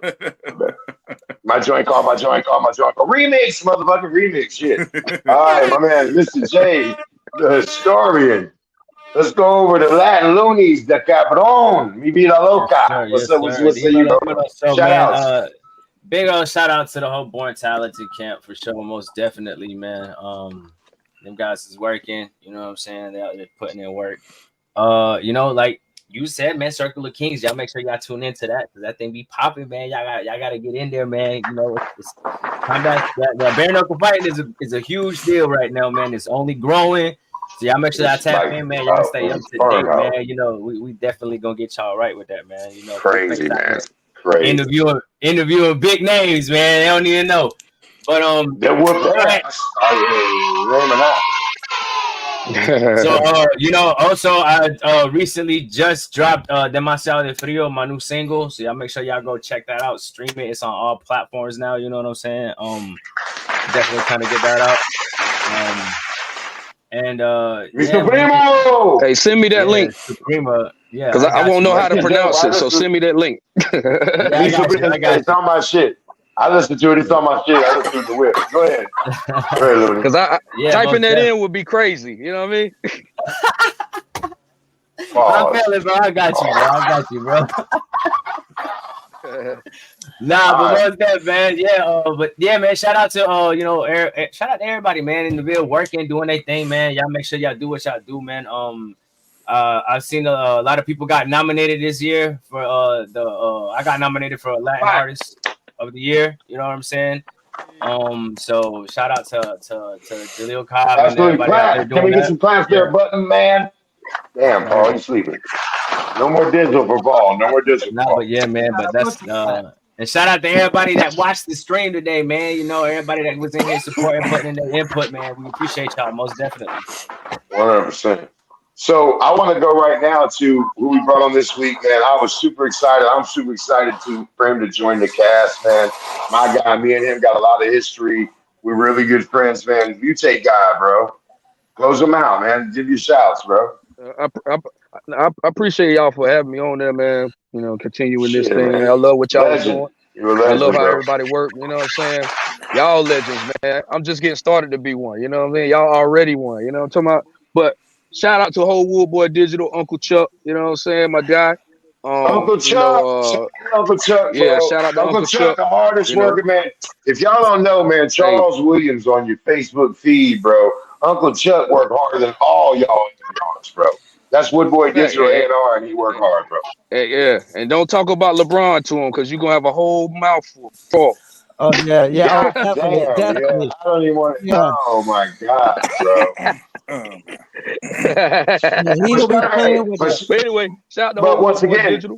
B: my joint call. Remix, motherfucking remix. Shit. All right, my man, Mr. J, the historian. Let's go over to Latin Loonies, the Cabron, Mi Vida
D: Yes,
B: Loca.
D: sir.
B: What's
D: Yes,
B: up?
D: sir.
B: What's say you, bro?
D: So,
B: Shout
D: man,
B: outs.
D: big old shout out to the whole Born Talented camp for sure, most definitely, man. Them guys is working, you know what I'm saying? They out there putting in work. Like you said, man, Circle of Kings, y'all make sure y'all tune into that because that thing be popping, man. Y'all gotta get in there, man. You know, it's combat that bare knuckle fighting is a huge deal right now, man. It's only growing. So y'all make sure y'all
B: It's
D: tap
B: like,
D: in, man. Y'all stay up
B: it's
D: to
B: burn
D: date, man.
B: out.
D: You know, we definitely gonna get y'all right with that, man. You know, full face
B: Crazy,
D: out
B: man.
D: here
B: Crazy.
D: interviewing big names, man. They don't even know. But
B: They whooped
D: go
B: their
D: ahead.
B: ass. Name or not.
D: So also I recently just dropped Demasiado de Frio, my new single. So y'all make sure y'all go check that out. Stream it. It's on all platforms now, you know what I'm saying? Definitely trying to get that out. And
B: Mr.
D: man.
B: Primo!
C: Hey, send me that link
D: Suprema. Yeah,
C: because
D: I
C: I
D: got
C: won't
D: you,
C: know
D: man.
C: how to
B: It's dope.
C: pronounce it. So send me that link.
D: Yeah, I got you. I got
B: It's on my shit. I listen to it. It's on my shit. I listen to the whip. Go ahead. Go ahead, Looney.
C: Because
D: Yeah,
C: typing
D: most
C: that
D: definitely.
C: in would be crazy. You know what I mean?
D: I
B: Pause.
D: feel it, bro. I got you, bro. I got you, bro. Nah,
B: All
D: but
B: right.
D: most that, man. Yeah, but yeah, man. Shout out to shout out to everybody, man, in the field working, doing their thing, man. Y'all make sure y'all do what y'all do, man. I've seen a lot of people got nominated this year for I got nominated for Latin
B: Clap.
D: Artist of the Year. You know what I'm saying? So shout out to Jaleel Cobb and
B: Absolutely
D: everybody out there
B: clap. Can
D: doing
B: we get
D: that.
B: some claps
D: Yeah.
B: there, button man? Damn, Paul, you sleeping. No more digital for Paul. No more digital for
D: Nah,
B: Paul.
D: but yeah, man. But that's and shout out to everybody that watched the stream today, man. You know, everybody that was in here supporting, putting in their input, man. We appreciate y'all most definitely.
B: 100%. So I want to go right now to who we brought on this week, man. I was super excited. I'm super excited for him to join the cast, man. My guy, me and him got a lot of history. We're really good friends, man. You take guy, bro. Close him out, man. Give you shouts, bro.
C: I appreciate y'all for having me on there, man. You know, continuing this
B: Shit,
C: thing.
B: man.
C: I love what y'all are
B: Legend.
C: doing.
B: You're a
C: And I love
B: legend,
C: how
B: bro.
C: everybody work. You know what I'm saying? Y'all legends, man. I'm just getting started to be one. You know what I mean? Y'all already one. You know what I'm talking about? But shout out to whole Woodboy Digital, Uncle Chuck. You know what I'm saying? My guy.
B: Uncle Chuck, shout out Uncle Chuck,
C: Yeah,
B: bro.
C: shout out to
B: Uncle
C: Uncle
B: Chuck,
C: Chuck.
B: the hardest
C: You know,
B: worker, man. If y'all don't know, man,
C: hey,
B: Charles Williams on your Facebook feed, bro. Uncle Chuck worked harder than all y'all A&Rs, bro. That's Woodboy
C: fact,
B: Digital A&R, and he worked hard, bro.
C: yeah, and don't talk about LeBron to him because you're gonna have a whole mouthful.
A: Oh yeah, yeah. Oh,
B: God
A: definitely,
B: damn, yeah.
A: definitely.
B: I don't even want to.
A: Yeah,
B: Oh my God, bro.
E: Man.
A: yeah. He
B: But
A: will be
B: shout out,
A: playing
B: hey,
A: with
B: but,
A: the.
C: But anyway, shout out to
B: but
C: whole
B: once
C: Woodboy
B: again,
C: Digital.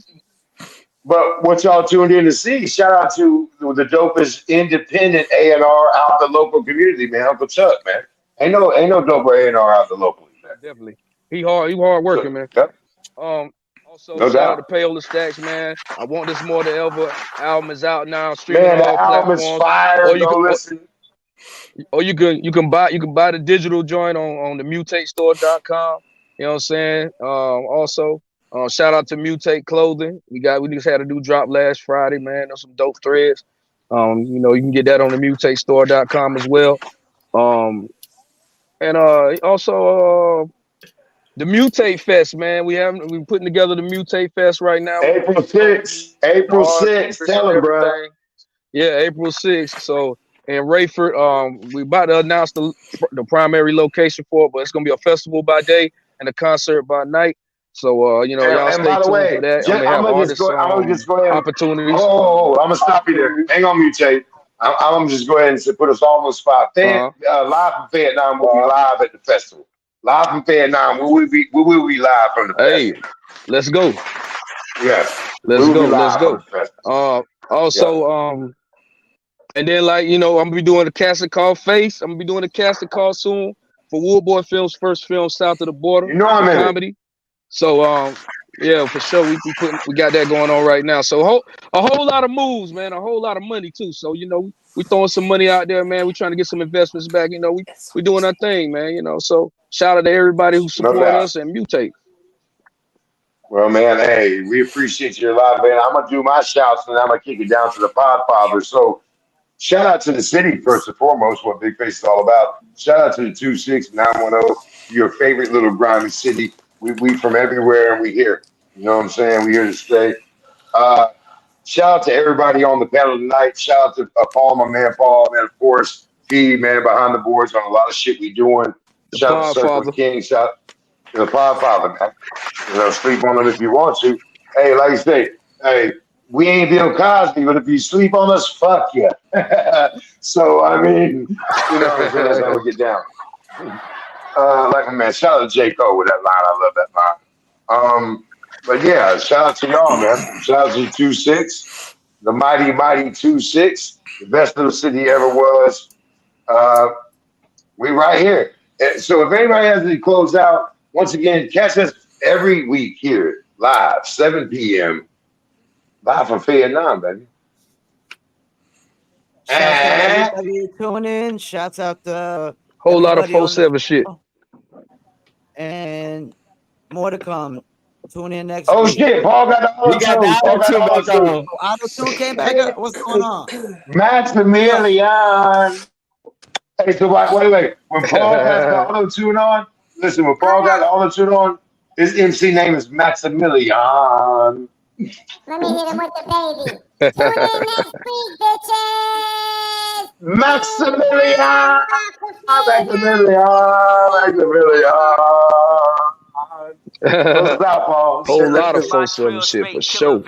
B: but what y'all tuned in to see, shout out to the dopest independent A&R out the local community, man. Uncle Chuck, man. Ain't no doper A&R out the locally, man.
C: Definitely. He hard
B: So,
C: working, man.
B: yep,
C: Um, Also
B: no
C: shout out to
B: doubt.
C: Payola Stacks, man. I want this more than ever. Album is out now, streaming
B: Man,
C: on
B: the
C: all
B: album is
C: platforms.
B: fire.
C: Or you
B: Go
C: can
B: listen.
C: you can buy the digital joint on the mutatestore.com. You know what I'm saying? Also, shout out to Mutate Clothing. We just had a new drop last Friday, man. There's some dope threads. You can get that on the mutatestore.com as well. Um, and also the Mutate Fest, man. We're putting together the Mutate Fest right now. We're
B: April
C: putting on
B: 6th. April
C: artists
B: 6th.
C: and
B: Tell them, bro.
C: everything. Yeah, April 6th. So in Rayford, we about to announce the primary location for it, but it's gonna be a festival by day and a concert by night. So y'all
B: And
C: stay
B: by the
C: tuned for
B: way,
C: that. I'm gonna have artists
B: I'm gonna just go ahead.
C: opportunities.
B: I'm gonna stop you there. Hang on, mutate. I'm gonna just go ahead and put us all on the spot.
C: Uh-huh.
B: Live from Vietnam will be live at the festival. Live from Vietnam, we will be live from the
C: Hey,
B: festival.
C: let's go.
B: Yes, we
C: Let's
B: will be
C: go. Let's
B: live from
C: go.
B: the festival. Yeah.
C: Also, and then I'm gonna be doing a casting call Face. I'm gonna be doing a casting call soon for Woodboy Films' first film south of the border
B: You know
C: for
B: I'm in it.
C: comedy. So yeah, for sure we got that going on right now. So a whole lot of moves, man, a whole lot of money too. So we throwing some money out there, man. We trying to get some investments back. We doing our thing, man. So shout out to everybody who
B: No
C: support
B: doubt.
C: us and Mutate.
B: Well, man, hey, we appreciate you a lot, man. I'm gonna do my shouts and I'm gonna kick it down to the Podfather. So shout out to the city first and foremost, what Big Face is all about. Shout out to the 26910, your favorite little grimy city. We from everywhere and we here. You know what I'm saying? We here to stay. Uh, Shout out to everybody on the panel tonight. Shout out to Paul, my man Paul, man, of course, P, man, behind the boards on a lot of shit we doing.
C: The
B: Shout out to
C: Pod
B: Circle
C: Father.
B: of Kings. Shout out to the Podfather, man. You know, sleep on them if you want to. Hey, like I say, hey, we ain't Bill Cosby, but if you sleep on us, fuck you. So, I mean, you know what I'm saying? That's how we get down. Like my man, shout out to J. Cole with that line. I love that line. But yeah, shout out to y'all, man. Shout out to 2-6, the mighty 2-6, the best little city ever was. Uh, we right here. So if anybody has any close out, once again, catch us every week here, live, 7 p.m., live from Fayettenam, baby.
A: Shouts out to everybody tuning in. Shouts out to
C: Whole lot of
A: everybody on the
C: 4-7 shit.
A: and more to come. Tune in next
B: Oh
A: week.
B: shit, Paul got the
D: We got the
B: auto-tune. Paul got the
D: auto-tune back
B: auto-tune.
D: on.
A: Auto tune came back up. What's going on?
B: Maximilian. Hey, so wait. When Paul has the auto-tune on, listen, when Paul got the auto-tune on, his MC name is Maximilian.
F: Let me hit him with the baby. Tune in next week, bitches.
B: Maximilian. Close it out, Paul.
C: Whole lot of 4-7 shit for sure.